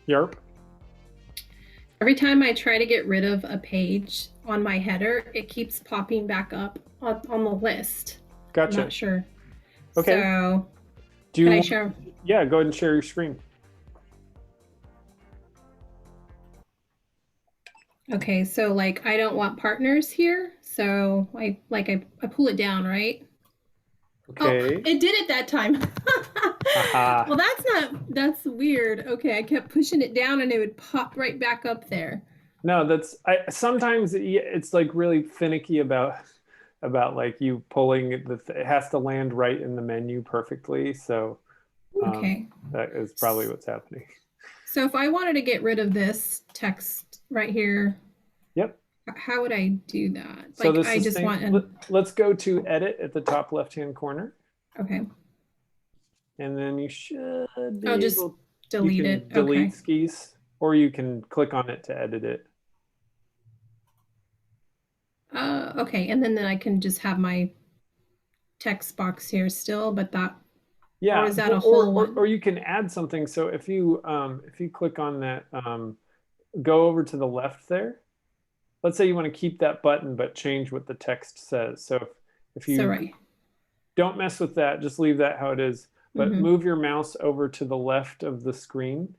S1: Yarp.
S5: Every time I try to get rid of a page on my header, it keeps popping back up on the list.
S1: Gotcha.
S5: I'm not sure.
S1: Okay.
S5: So
S1: Do you
S5: can I
S1: want-
S5: share?
S1: Yeah, go ahead and share your screen.
S5: Okay, so like I don't want partners here. So I pull it down, right?
S1: Okay.
S5: Oh, it did it that time.
S1: Aha.
S5: Well, that's weird. Okay, I kept pushing it down and it would pop right back up there.
S1: No, sometimes it's like really finicky about like you pulling it. It has to land right in the menu perfectly. So
S5: Okay.
S1: that is probably what's happening.
S5: So if I wanted to get rid of this text right here,
S1: Yep.
S5: how would I do that?
S1: So
S5: Like I just want
S1: let's go to edit at the top left-hand corner.
S5: Okay.
S1: And then you should be
S5: I'll just
S1: able
S5: delete
S1: you can
S5: it.
S1: delete
S5: Okay.
S1: skis, or you can click on it to edit it.
S5: Okay, and then I can just have my text box here still, but that
S1: Yeah,
S5: or is that a whole one?
S1: Or you can add something. So if you click on that, go over to the left there. Let's say you want to keep that button but change what the text says. So if you
S5: right.
S1: don't mess with that, just leave that how it is. But
S5: Mhm.
S1: move your mouse over to the left of the screen.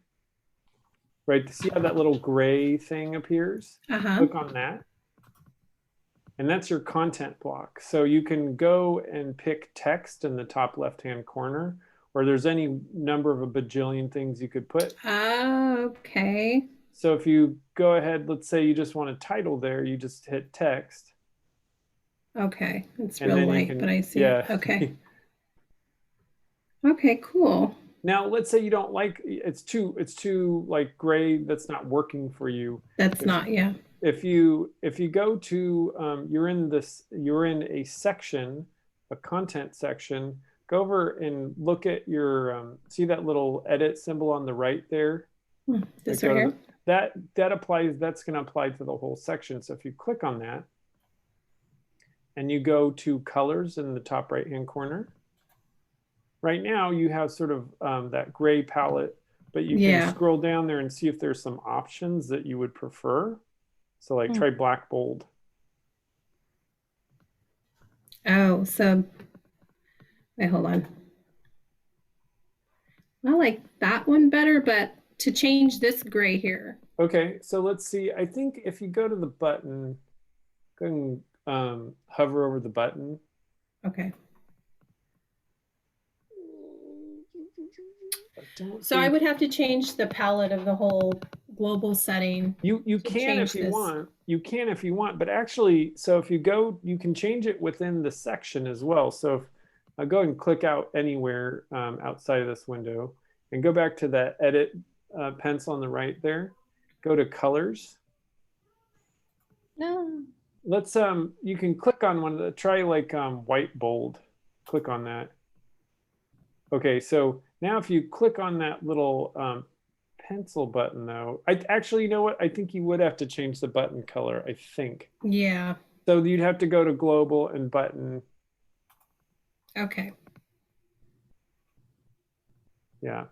S1: Right, see how that little gray thing appears? Click on that. And that's your content block. So you can go and pick text in the top left-hand corner, or there's any number of a bajillion things you could put.
S5: Okay.
S1: So if you go ahead, let's say you just want a title there, you just hit text.
S5: Okay, it's
S1: And
S5: real
S1: then you
S5: light,
S1: can-
S5: but I see
S1: yeah.
S5: it. Okay. Okay, cool.
S1: Now let's say you don't like it's too like gray, that's not working for you.
S5: That's not, yeah.
S1: If you go to you're in a section, a content section, go over and look at your see that little edit symbol on the right there.
S5: This right here.
S1: That applies. That's going to apply to the whole section. So if you click on that and you go to colors in the top right hand corner, right now you have sort of that gray palette, but you can scroll down there and see if there's some options that you would prefer. So like try black bold.
S5: Oh, so wait, hold on. I like that one better, but to change this gray here.
S1: Okay, so let's see. I think if you go to the button, go and hover over the button.
S5: Okay. So I would have to change the palette of the whole global setting.
S1: You can if you want. You can if you want, but actually, so if you go, you can change it within the section as well. So if I go and click out anywhere outside of this window and go back to that edit pencil on the right there, go to colors.
S6: No.
S1: Let's you can click on one of the, try like white bold. Click on that. Okay, so now if you click on that little pencil button though, actually, you know what? I think you would have to change the button color, I think.
S5: Yeah.
S1: So you'd have to go to global and button.
S5: Okay.
S1: Yeah.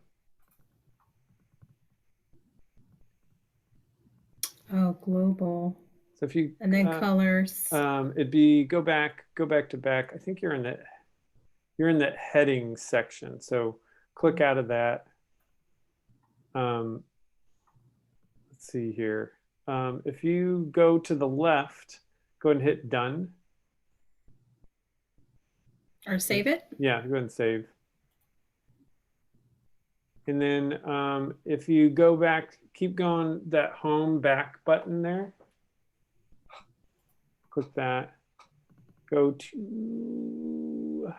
S5: Oh, global.
S1: So if you
S5: and then colors.
S1: It'd be go back to back. I think you're in the heading section. So click out of that. Let's see here. If you go to the left, go ahead and hit done.
S5: Or save it?
S1: Yeah, go ahead and save. And then if you go back, keep going, that home back button there. Click that. Go to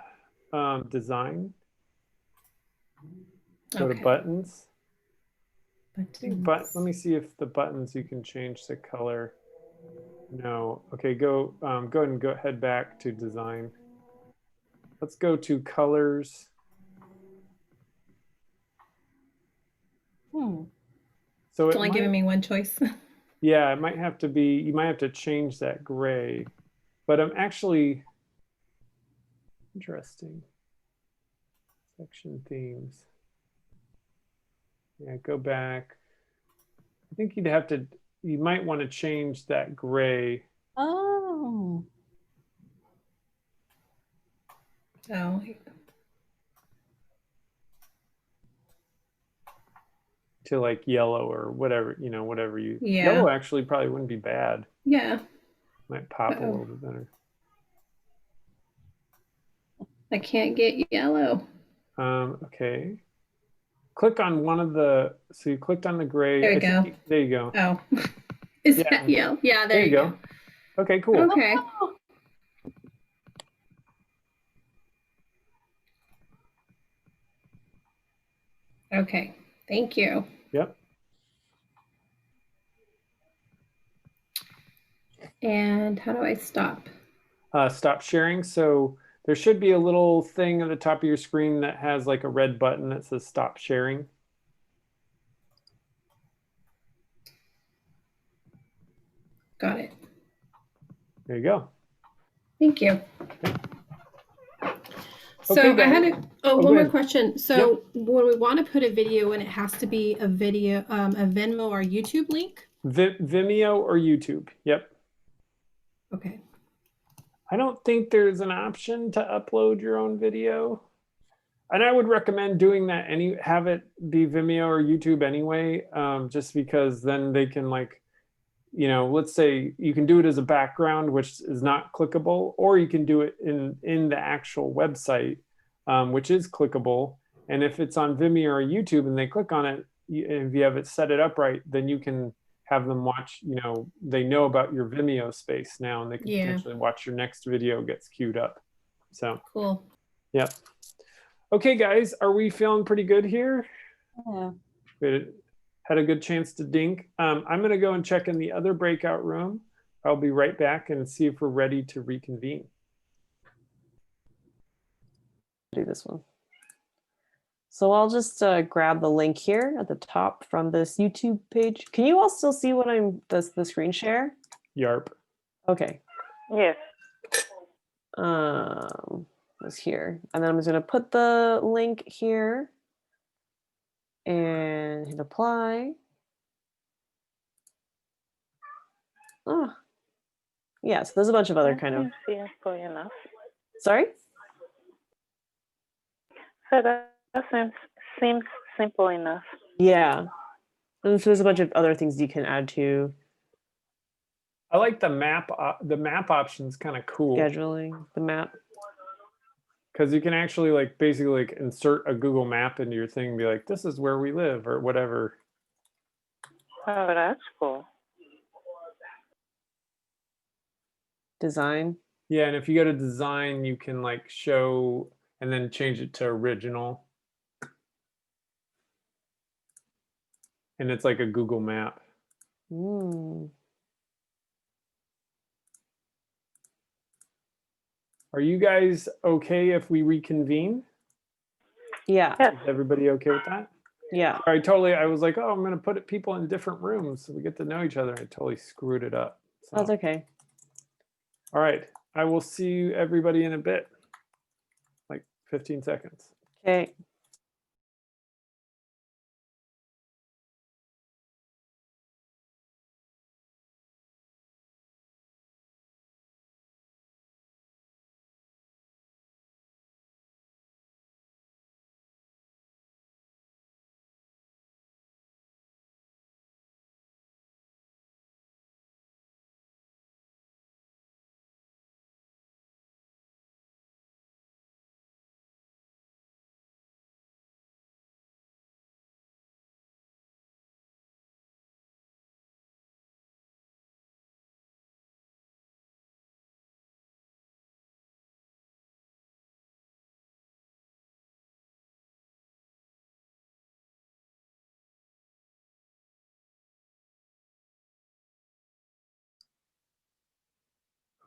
S1: design. Go to buttons. Let me see if the buttons you can change the color. No. Okay, go ahead and head back to design. Let's go to colors. So
S5: it's only giving me one choice.
S1: Yeah, it might have to be, you might have to change that gray. But I'm actually interesting. Section themes. Yeah, go back. I think you might want to change that gray.
S6: Oh,
S5: Oh,
S1: To like yellow or whatever, whatever you.
S5: Yeah.
S1: Yellow actually probably wouldn't be bad.
S5: yeah.
S1: Might pop a
S5: Uh-oh.
S1: little bit better.
S5: I can't get yellow.
S1: Okay. Click on one of the. So you clicked on the gray.
S5: There we
S1: I think
S5: go.
S1: there you go.
S5: Oh, is
S1: Yeah.
S5: that yellow? Yeah, there you go.
S1: Okay, cool.
S5: Okay. Okay. Thank you.
S1: Yep.
S5: And how do I stop?
S1: Stop sharing. So there should be a little thing at the top of your screen that has like a red button that says stop sharing.
S5: Got it.
S1: There you go.
S5: Thank you. So
S1: Okay,
S5: I had
S1: guys.
S5: one
S1: go
S5: more
S1: ahead.
S5: question. So when we want to put a video in, it has to be a video, a Venmo or YouTube link?
S1: Vimeo or YouTube. Yep.
S5: Okay.
S1: I don't think there's an option to upload your own video. And I would recommend doing that have it be Vimeo or YouTube anyway, just because then they can like, let's say you can do it as a background, which is not clickable, or you can do it in the actual website, which is clickable. And if it's on Vimeo or YouTube and they click on it, if you have it set it up right, then you can have them watch, they know about your Vimeo space now, and they can potentially watch your next video gets queued up. So
S5: cool.
S1: Yep. Okay, guys, are we feeling pretty good here?
S6: yeah.
S1: We had a good chance to dink. I'm going to go and check in the other breakout room. I'll be right back and see if we're ready to reconvene.
S4: Do this one. So I'll just grab the link here at the top from this YouTube page. Can you all still see what the screen share?
S1: Yarp.
S4: Okay.
S7: Yes.
S4: Was here. And then I'm just going to put the link here and hit apply. Oh, yeah. So there's a bunch of other kind of.
S7: Simple enough.
S4: Sorry?
S7: So that seems simple enough.
S4: Yeah. And so there's a bunch of other things you can add to.
S1: I like the map. The map option's kind of cool.
S4: Scheduling the map.
S1: Because you can actually basically insert a Google map into your thing and be like, this is where we live or whatever.
S7: Oh, that's cool.
S4: Design.
S1: Yeah, and if you go to design, you can show and then change it to original. And it's like a Google map. Are you guys okay if we reconvene?
S4: Yeah.
S7: Yes.
S1: Is everybody okay with that?
S4: Yeah.
S1: I was like, oh, I'm going to put people in different rooms so we get to know each other. I totally screwed it up. So.
S4: That's okay.
S1: All right. I will see you everybody in a bit, like 15 seconds.
S4: Okay.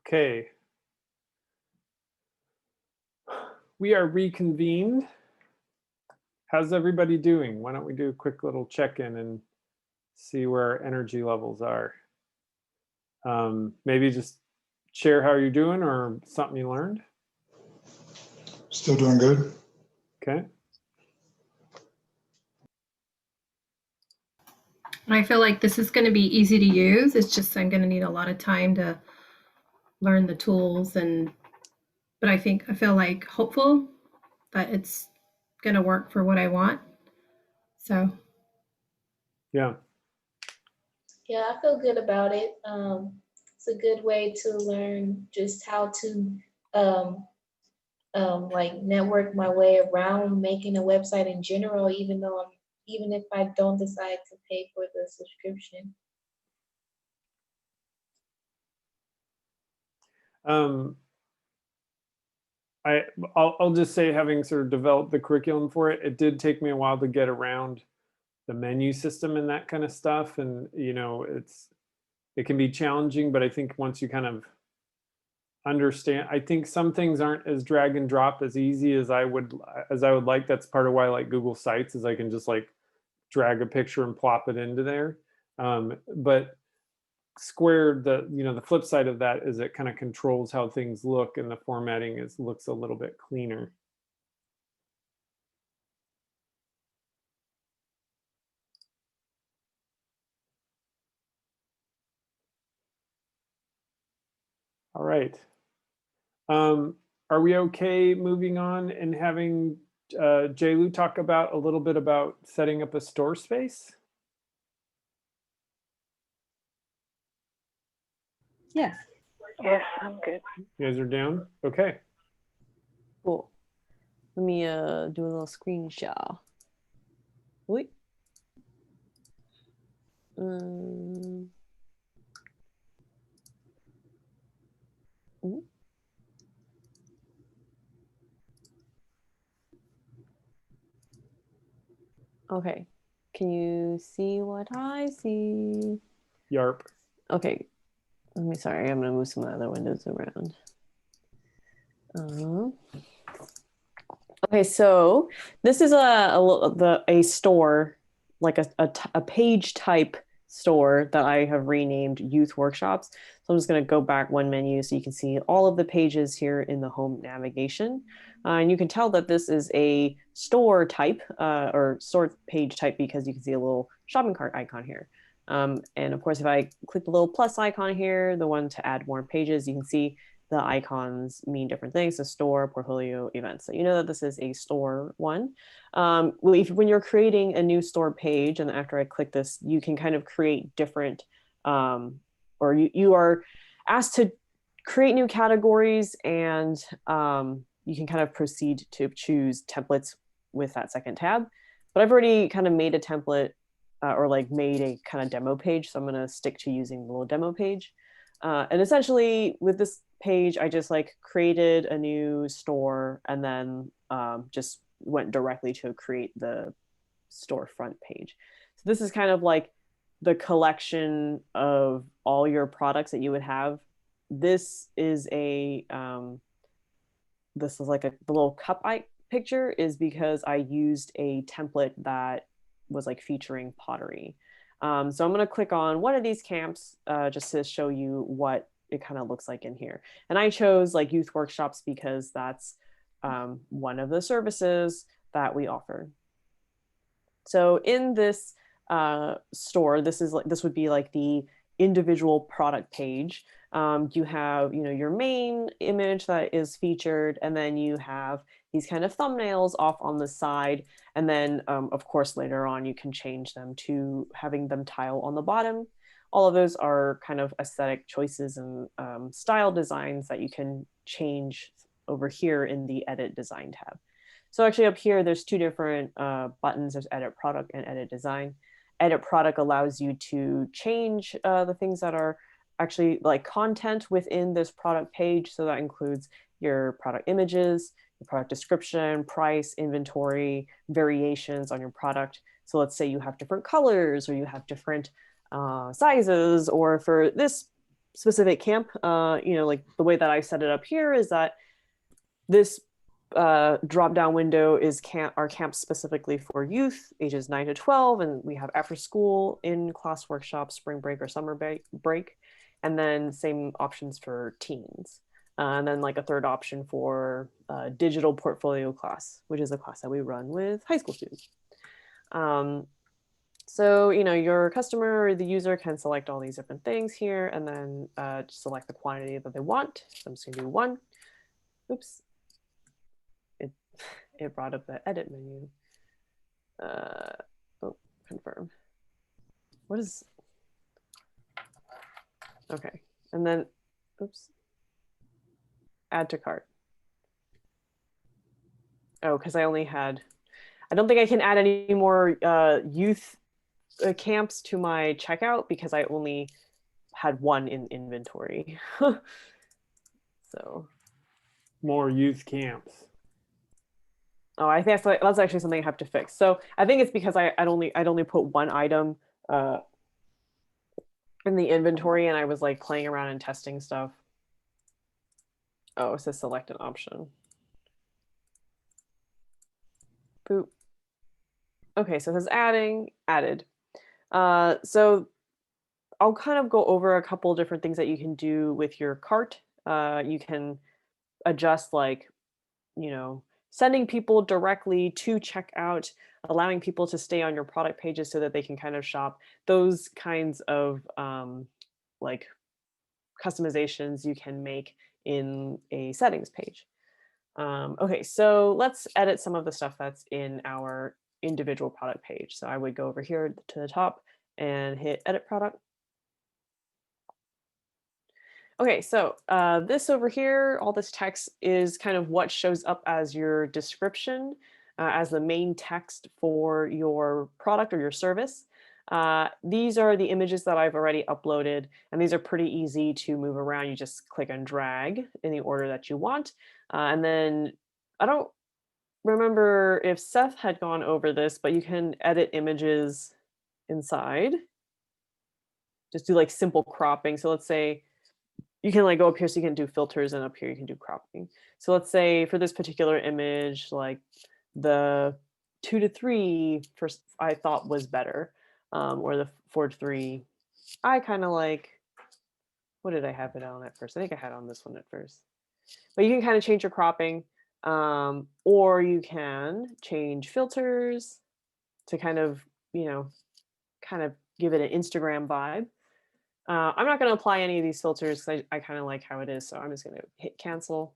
S1: Okay. We are reconvened. How's everybody doing? Why don't we do a quick little check-in and see where our energy levels are. Maybe just share how you're doing or something you learned.
S3: Still doing good.
S1: Okay.
S5: I feel like this is going to be easy to use. It's just I'm going to need a lot of time to learn the tools, but I feel like hopeful that it's going to work for what I want. So
S1: Yeah.
S8: Yeah, I feel good about it. It's a good way to learn just how to like network my way around making a website in general, even if I don't decide to pay for the subscription.
S1: I'll just say, having sort of developed the curriculum for it, it did take me a while to get around the menu system and that kind of stuff. And, you know, it can be challenging, but I think once you kind of understand, I think some things aren't as drag and drop as easy as I would like. That's part of why I like Google Sites, is I can just like drag a picture and plop it into there. But Square, the flip side of that is it kind of controls how things look, and the formatting looks a little bit cleaner. All right. Are we okay moving on and having Jaylu talk about a little bit about setting up a store space?
S6: Yes.
S7: Yes, I'm good.
S1: You guys are down? Okay.
S4: Cool. Let me do a little screen share. Wait. Ooh. Okay. Can you see what I see?
S1: Yarp.
S4: Okay. Sorry, I'm gonna move some other windows around. Okay, so this is a store, like a page type store that I have renamed Youth Workshops. So I'm just going to go back one menu so you can see all of the pages here in the home navigation. And you can tell that this is a store type or store page type because you can see a little shopping cart icon here. And of course, if I click the little plus icon here, the one to add more pages, you can see the icons mean different things: the store, portfolio, events. So you know that this is a store one. When you're creating a new store page, and after I click this, you can kind of create different, or you are asked to create new categories, and you can kind of proceed to choose templates with that second tab. But I've already kind of made a template or like made a kind of demo page, so I'm going to stick to using the little demo page. And essentially with this page, I just like created a new store and then just went directly to create the storefront page. So this is kind of like the collection of all your products that you would have. This is a the little cup picture is because I used a template that was like featuring pottery. So I'm going to click on one of these camps just to show you what it kind of looks like in here. And I chose like Youth Workshops because that's one of the services that we offer. So in this store, this would be like the individual product page. You have, your main image that is featured, and then you have these kind of thumbnails off on the side. And then, of course, later on, you can change them to having them tile on the bottom. All of those are kind of aesthetic choices and style designs that you can change over here in the Edit Design tab. So actually up here, there's two different buttons. There's Edit Product and Edit Design. Edit Product allows you to change the things that are actually like content within this product page. So that includes your product images, your product description, price, inventory, variations on your product. So let's say you have different colors or you have different sizes, or for this specific camp, like the way that I set it up here is that this drop down window is our camp specifically for youth ages 9 to 12, and we have after school, in class workshops, spring break or summer break, and then same options for teens, and then like a third option for digital portfolio class, which is a class that we run with high school students. So, your customer or the user can select all these different things here and then just select the quantity that they want. So I'm just gonna do 1. Oops. It brought up the edit menu. Oh, confirm. What is, okay. And then, oops, add to cart. Oh, because I only had, I don't think I can add any more youth camps to my checkout because I only had 1 in inventory. So
S1: More youth camps.
S4: oh, I think that's actually something I have to fix. So I think it's because I'd only put 1 item in the inventory, and I was like playing around and testing stuff. Oh, it says select an option. Boop. Okay, so it says added. So I'll kind of go over a couple different things that you can do with your cart. You can adjust like, sending people directly to checkout, allowing people to stay on your product pages so that they can kind of shop. Those kinds of like customizations you can make in a settings page. Okay, so let's edit some of the stuff that's in our individual product page. So I would go over here to the top and hit edit product. Okay, so this over here, all this text is kind of what shows up as your description, as the main text for your product or your service. These are the images that I've already uploaded, and these are pretty easy to move around. You just click and drag in the order that you want. And then I don't remember if Seth had gone over this, but you can edit images inside. Just do like simple cropping. So let's say, you can like go up here so you can do filters, and up here you can do cropping. So let's say for this particular image, like the 2 to 3 first I thought was better, or the 4 to 3. I kind of like, what did I have it on at first? I think I had on this one at first. But you can kind of change your cropping, or you can change filters to kind of, kind of give it an Instagram vibe. I'm not going to apply any of these filters because I kind of like how it is. So I'm just going to hit cancel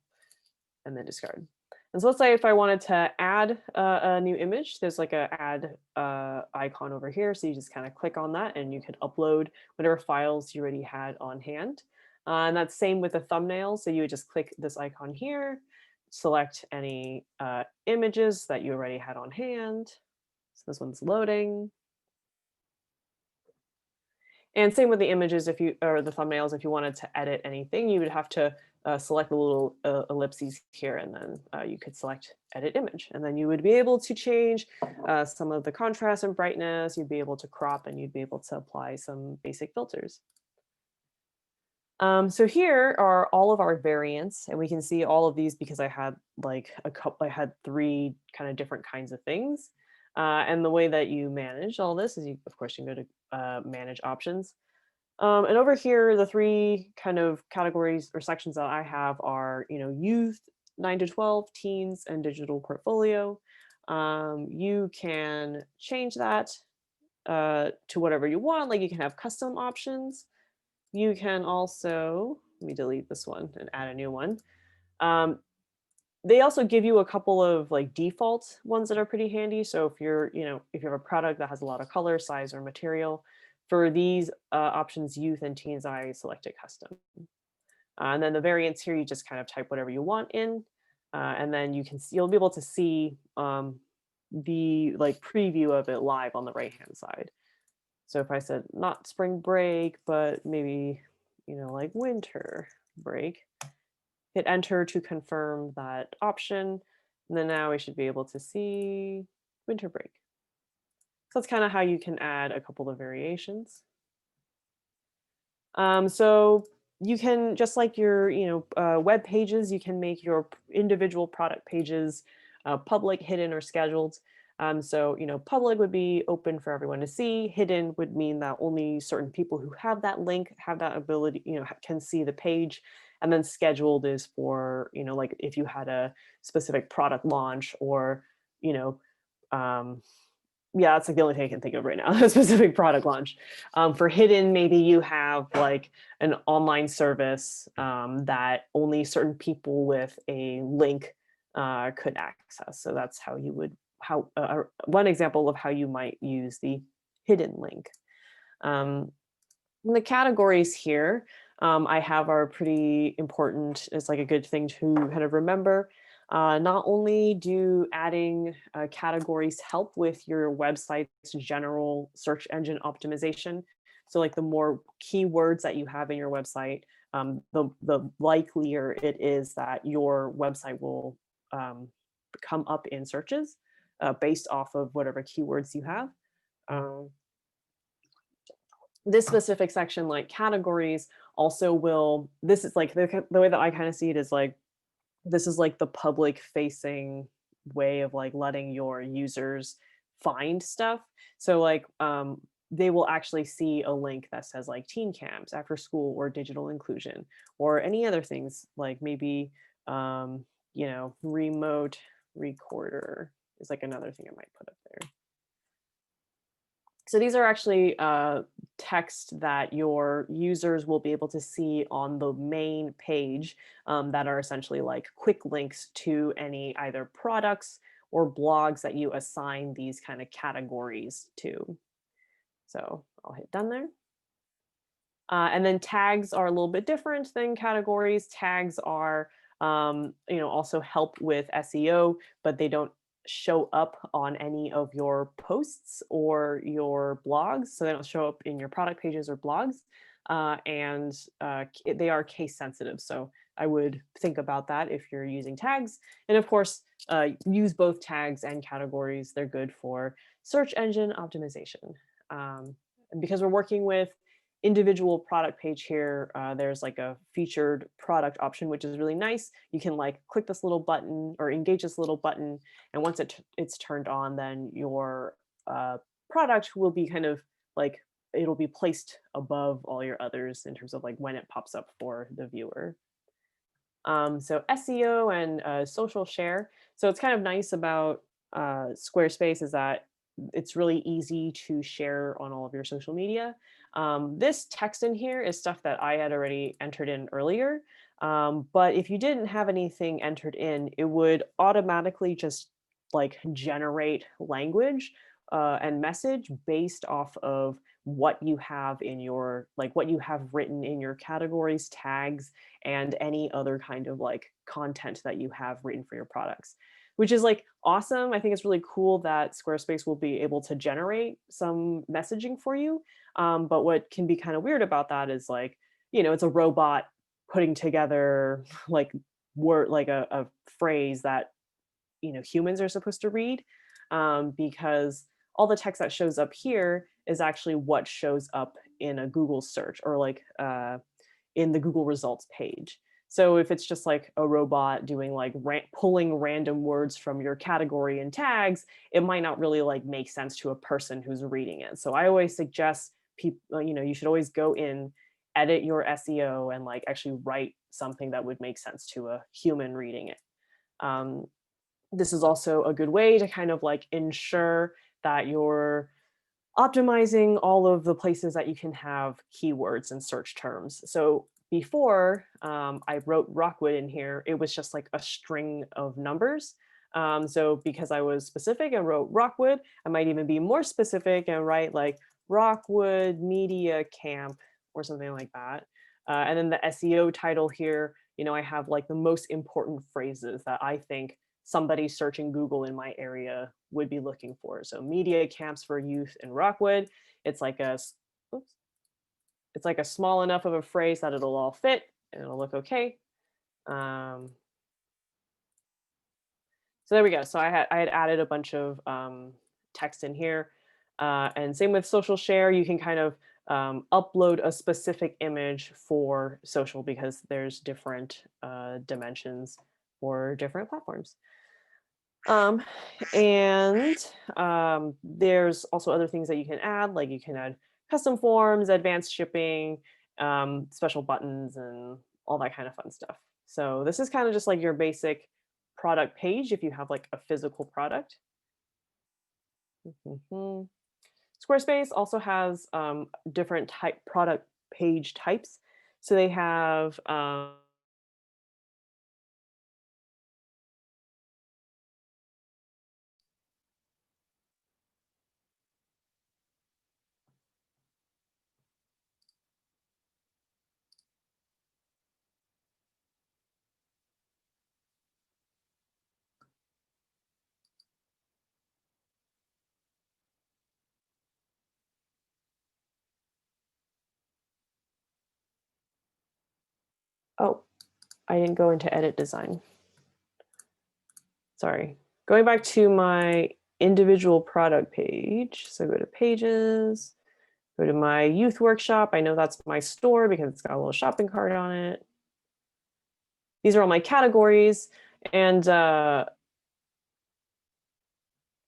S4: and then discard. And so let's say if I wanted to add a new image, there's like a add icon over here. So you just kind of click on that and you could upload whatever files you already had on hand. And that's same with the thumbnail. So you would just click this icon here, select any images that you already had on hand. So this one's loading. And same with the images, or the thumbnails, if you wanted to edit anything, you would have to select the little ellipses here, and then you could select edit image. And then you would be able to change some of the contrast and brightness, you'd be able to crop, and you'd be able to apply some basic filters. So here are all of our variants, and we can see all of these because I had like I had 3 kind of different kinds of things. And the way that you manage all this is, of course, you can go to manage options. And over here, the 3 kind of categories or sections that I have are, youth, 9 to 12, teens, and digital portfolio. You can change that to whatever you want. Like you can have custom options. You can also, let me delete this one and add a new one. They also give you a couple of like default ones that are pretty handy. So if you're, if you have a product that has a lot of color, size, or material, for these options, youth and teens, I selected custom. And then the variants here, you just kind of type whatever you want in, and then you'll be able to see the like preview of it live on the right-hand side. So if I said not spring break, but maybe, like winter break, hit enter to confirm that option. And then now we should be able to see winter break. So that's kind of how you can add a couple of variations. So you can, just like your web pages, you can make your individual product pages public, hidden, or scheduled. So public would be open for everyone to see. Hidden would mean that only certain people who have that link have that ability, can see the page. And then scheduled is for, like if you had a specific product launch, or yeah, that's like the only thing I can think of right now, a specific product launch. For hidden, maybe you have like an online service that only certain people with a link could access. So that's how you would, one example of how you might use the hidden link. The categories here, I have are pretty important. It's like a good thing to kind of remember. Not only do adding categories help with your website's general search engine optimization, so like the more keywords that you have in your website, the likelier it is that your website will come up in searches based off of whatever keywords you have. This specific section, like categories, also will, this is like the way that I kind of see it is like, this is like the public facing way of like letting your users find stuff. So like they will actually see a link that says like teen camps, after school, or digital inclusion, or any other things, like maybe you know, remote recorder is like another thing I might put up there. So these are actually text that your users will be able to see on the main page that are essentially like quick links to any either products or blogs that you assign these kind of categories to. So I'll hit done there. And then tags are a little bit different than categories. Tags are, you know, also help with SEO, but they don't show up on any of your posts or your blogs. So they don't show up in your product pages or blogs. They are case sensitive. So I would think about that if you're using tags. And of course, use both tags and categories. They're good for search engine optimization. And because we're working with individual product page here, there's like a featured product option, which is really nice. You can like click this little button or engage this little button, and once it's turned on, then your product will be kind of like, it'll be placed above all your others in terms of like when it pops up for the viewer. So SEO and social share. So it's kind of nice about Squarespace is that it's really easy to share on all of your social media. This text in here is stuff that I had already entered in earlier. But if you didn't have anything entered in, it would automatically just like generate language and message based off of what you have in your, like what you have written in your categories, tags, and any other kind of like content that you have written for your products, which is like awesome. I think it's really cool that Squarespace will be able to generate some messaging for you. But what can be kind of weird about that is like, you know, it's a robot putting together like word, like a phrase that, you know, humans are supposed to read, because all the text that shows up here is actually what shows up in a Google search or like in the Google results page. So if it's just like a robot doing like pulling random words from your category and tags, it might not really like make sense to a person who's reading it. So I always suggest people, you know, you should always go in, edit your SEO, and like actually write something that would make sense to a human reading it. This is also a good way to kind of like ensure that you're optimizing all of the places that you can have keywords and search terms. So before I wrote Rockwood in here, it was just like a string of numbers. So because I was specific and wrote Rockwood, I might even be more specific and write like Rockwood Media Camp or something like that. And then the SEO title here, you know, I have like the most important phrases that I think somebody searching Google in my area would be looking for. So media camps for youth in Rockwood. It's like a, oops, it's like a small enough of a phrase that it'll all fit and it'll look okay. So there we go. So I had added a bunch of text in here. And same with social share, you can kind of upload a specific image for social because there's different dimensions for different platforms. There's also other things that you can add, like you can add custom forms, advanced shipping, special buttons, and all that kind of fun stuff. So this is kind of just like your basic product page if you have like a physical product. Mhm. Squarespace also has different type product page types. So they have oh, I didn't go into edit design. Sorry. Going back to my individual product page. So go to pages, go to my youth workshop. I know that's my store because it's got a little shopping cart on it. These are all my categories. And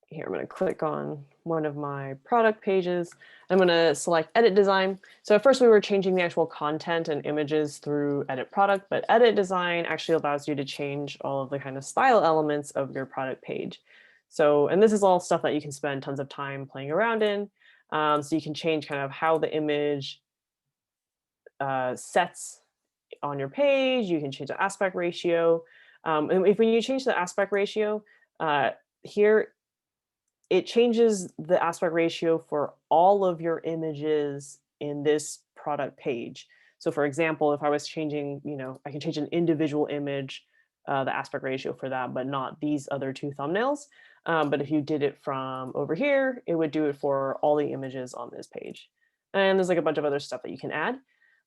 S4: here, I'm going to click on one of my product pages. I'm going to select edit design. So at first we were changing the actual content and images through edit product, but edit design actually allows you to change all of the kind of style elements of your product page. So, and this is all stuff that you can spend tons of time playing around in. So you can change kind of how the image sets on your page. You can change the aspect ratio. And when you change the aspect ratio, here it changes the aspect ratio for all of your images in this product page. So for example, if I was changing, I can change an individual image, the aspect ratio for that, but not these other two thumbnails. But if you did it from over here, it would do it for all the images on this page. And there's like a bunch of other stuff that you can add.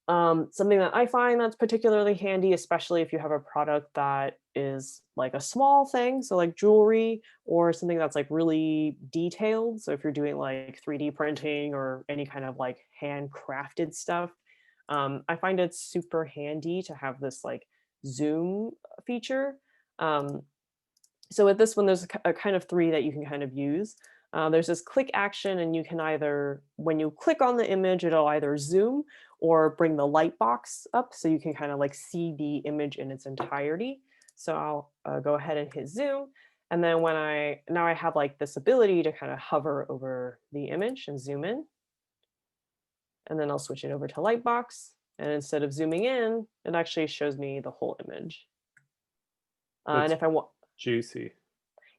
S4: Something that I find that's particularly handy, especially if you have a product that is like a small thing, so like jewelry or something that's like really detailed. So if you're doing like 3D printing or any kind of like handcrafted stuff, I find it super handy to have this like zoom feature. So with this one, there's a kind of three that you can kind of use. There's this click action, and you can either, when you click on the image, it'll either zoom or bring the light box up so you can kind of like see the image in its entirety. So I'll go ahead and hit zoom. And then now I have like this ability to kind of hover over the image and zoom in. And then I'll switch it over to light box. And instead of zooming in, it actually shows me the whole image. And if I want,
S1: juicy.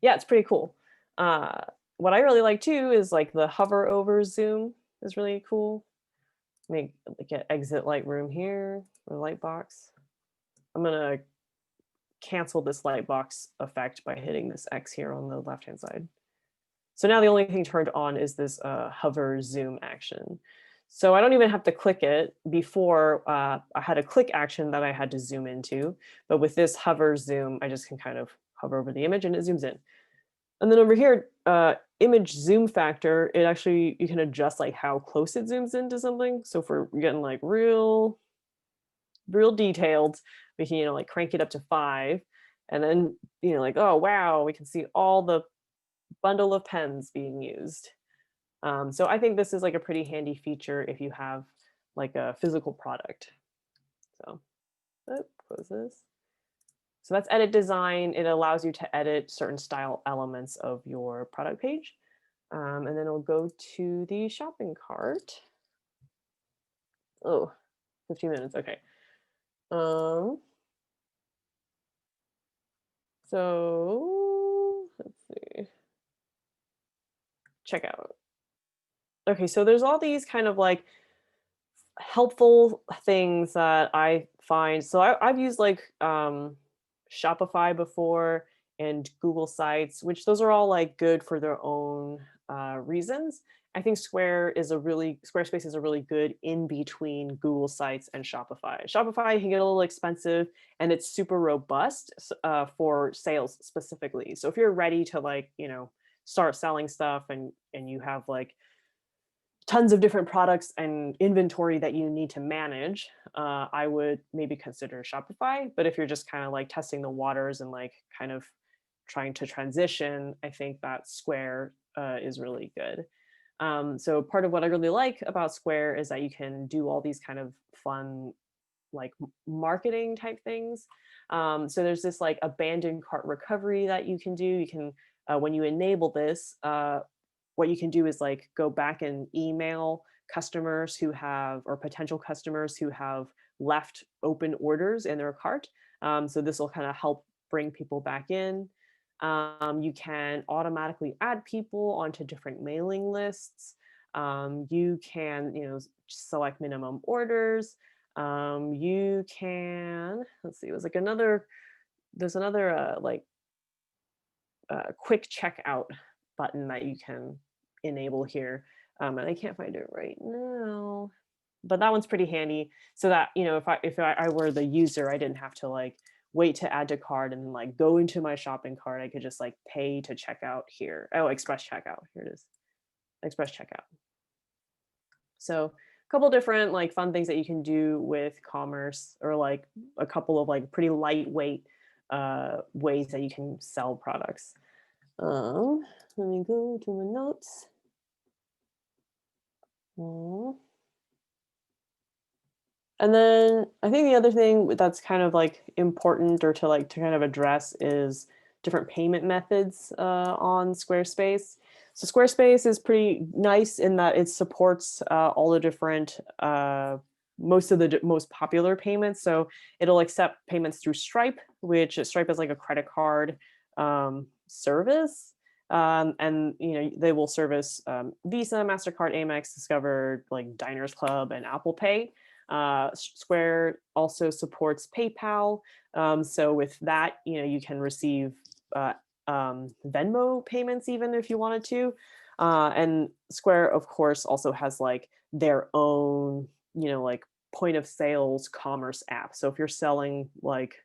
S4: yeah, it's pretty cool. What I really like too is like the hover over zoom is really cool. Get exit Lightroom here or Lightbox. I'm gonna cancel this Lightbox effect by hitting this X here on the left hand side. So now the only thing turned on is this hover zoom action. So I don't even have to click it. Before I had a click action that I had to zoom into, but with this hover zoom, I just can kind of hover over the image and it zooms in. And then over here, image zoom factor, it actually, you can adjust like how close it zooms into something. So if we're getting like real detailed, we can, like crank it up to 5. And then, like, oh, wow, we can see all the bundle of pens being used. So I think this is like a pretty handy feature if you have like a physical product. So, close this. So that's edit design. It allows you to edit certain style elements of your product page. And then we'll go to the shopping cart. Oh, 15 minutes, okay. So let's see. Checkout. Okay, so there's all these kind of like helpful things that I find. So I've used like Shopify before and Google Sites, which those are all like good for their own reasons. I think Squarespace is a really good in between Google Sites and Shopify. Shopify can get a little expensive and it's super robust for sales specifically. So if you're ready to like, start selling stuff and you have like tons of different products and inventory that you need to manage, I would maybe consider Shopify. But if you're just kind of like testing the waters and like kind of trying to transition, I think that Square is really good. So part of what I really like about Square is that you can do all these kind of fun like marketing type things. So there's this like abandoned cart recovery that you can do. You can, when you enable this, what you can do is like go back and email customers who have, or potential customers who have left open orders in their cart. So this will kind of help bring people back in. You can automatically add people onto different mailing lists. You can, select minimum orders. You can, let's see, it was like there's another quick checkout button that you can enable here. And I can't find it right now, but that one's pretty handy, so that, if I were the user, I didn't have to like wait to add to cart and then like go into my shopping cart. I could just like pay to check out here. Oh, express checkout. Here it is. Express checkout. So a couple different like fun things that you can do with commerce, or like a couple of like pretty lightweight ways that you can sell products. Let me go to my notes. And then I think the other thing that's kind of like important, or to kind of address, is different payment methods on Squarespace. So Squarespace is pretty nice in that it supports all the different, most of the most popular payments. So it'll accept payments through Stripe, which Stripe is like a credit card service. And they will service Visa, MasterCard, Amex, Discover, like Diners Club, and Apple Pay. Square also supports PayPal. So with that, you can receive Venmo payments even if you wanted to. And Square, of course, also has like their own, like point of sales commerce app. So if you're selling like,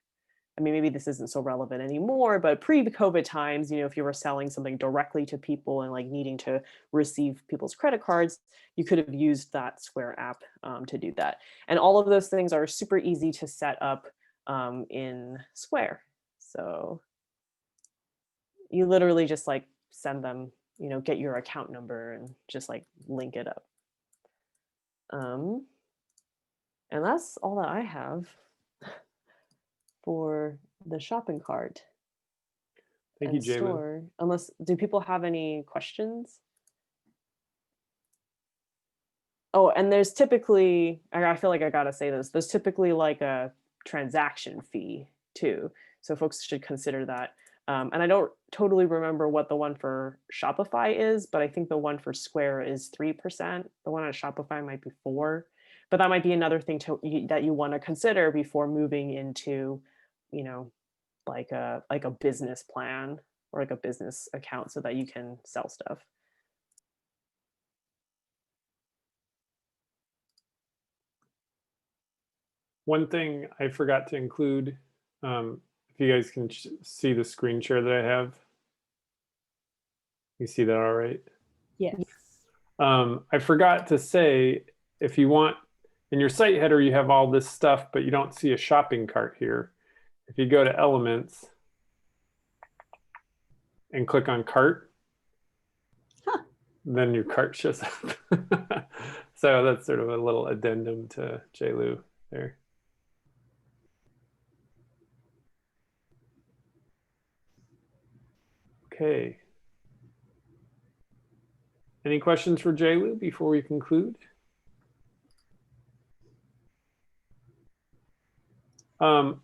S4: I mean, maybe this isn't so relevant anymore, but pre-COVID times, if you were selling something directly to people and like needing to receive people's credit cards, you could have used that Square app to do that. And all of those things are super easy to set up in Square. So you literally just like send them, get your account number and just like link it up. And that's all that I have for the shopping cart.
S1: Thank you,
S4: Store. Unless, do people have any questions? Oh, and there's typically, I feel like I gotta say this, there's typically like a transaction fee too. So folks should consider that. And I don't totally remember what the one for Shopify is, but I think the one for Square is 3%. The one at Shopify might be 4%. But that might be another thing that you want to consider before moving into, like a business plan or like a business account, so that you can sell stuff.
S1: One thing I forgot to include, if you guys can see the screen share that I have. You see that all right?
S6: Yes.
S1: I forgot to say, if you want, in your site header, you have all this stuff, but you don't see a shopping cart here. If you go to Elements and click on Cart, then your cart shows up. So that's sort of a little addendum to JLu there. Okay. Any questions for JLu before we conclude?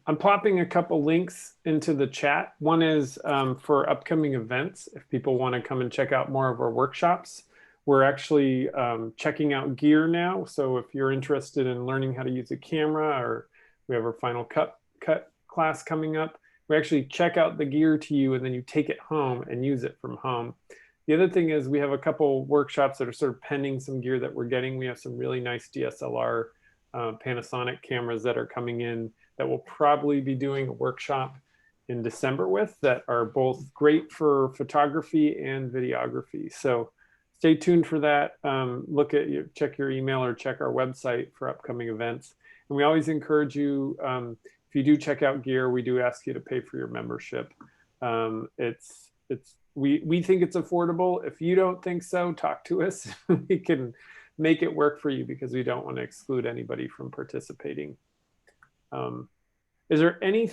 S1: I'm popping a couple links into the chat. One is for upcoming events. If people want to come and check out more of our workshops, we're actually checking out gear now. So if you're interested in learning how to use a camera, or we have our Final Cut class coming up, we actually check out the gear to you, and then you take it home and use it from home. The other thing is we have a couple workshops that are sort of pending some gear that we're getting. We have some really nice DSLR Panasonic cameras that are coming in that we'll probably be doing a workshop in December with, that are both great for photography and videography. So stay tuned for that. Check your email or check our website for upcoming events. And we always encourage you, if you do check out gear, we do ask you to pay for your membership. We think it's affordable. If you don't think so, talk to us. We can make it work for you, because we don't want to exclude anybody from participating. Is there any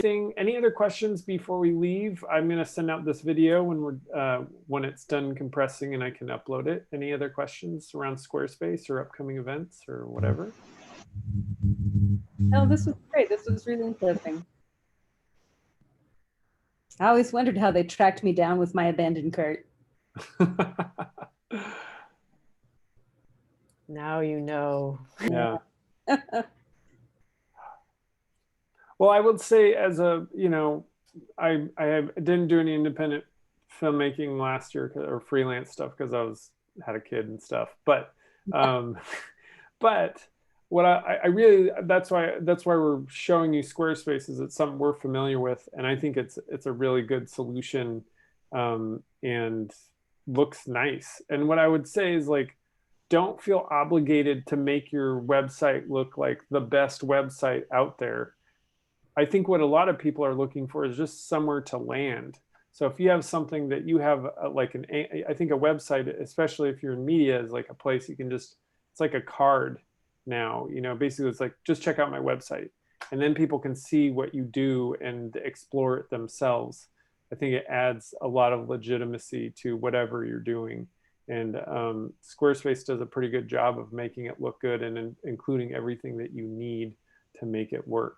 S1: other questions before we leave? I'm going to send out this video when it's done compressing and I can upload it. Any other questions around Squarespace or upcoming events or whatever?
S6: No, this was great. This was really interesting. I always wondered how they tracked me down with my abandoned cart.
S4: Now you know.
S1: Yeah. Well, I would say as a, I didn't do any independent filmmaking last year or freelance stuff because had a kid and stuff. But but what I really, that's why we're showing you Squarespace, is it's something we're familiar with, and I think it's a really good solution, and looks nice. And what I would say is, like, don't feel obligated to make your website look like the best website out there. I think what a lot of people are looking for is just somewhere to land. So if you have something that you have I think a website, especially if you're in media, is like a place you can just, it's like a card now, basically it's like, just check out my website. And then people can see what you do and explore it themselves. I think it adds a lot of legitimacy to whatever you're doing. And Squarespace does a pretty good job of making it look good and including everything that you need to make it work.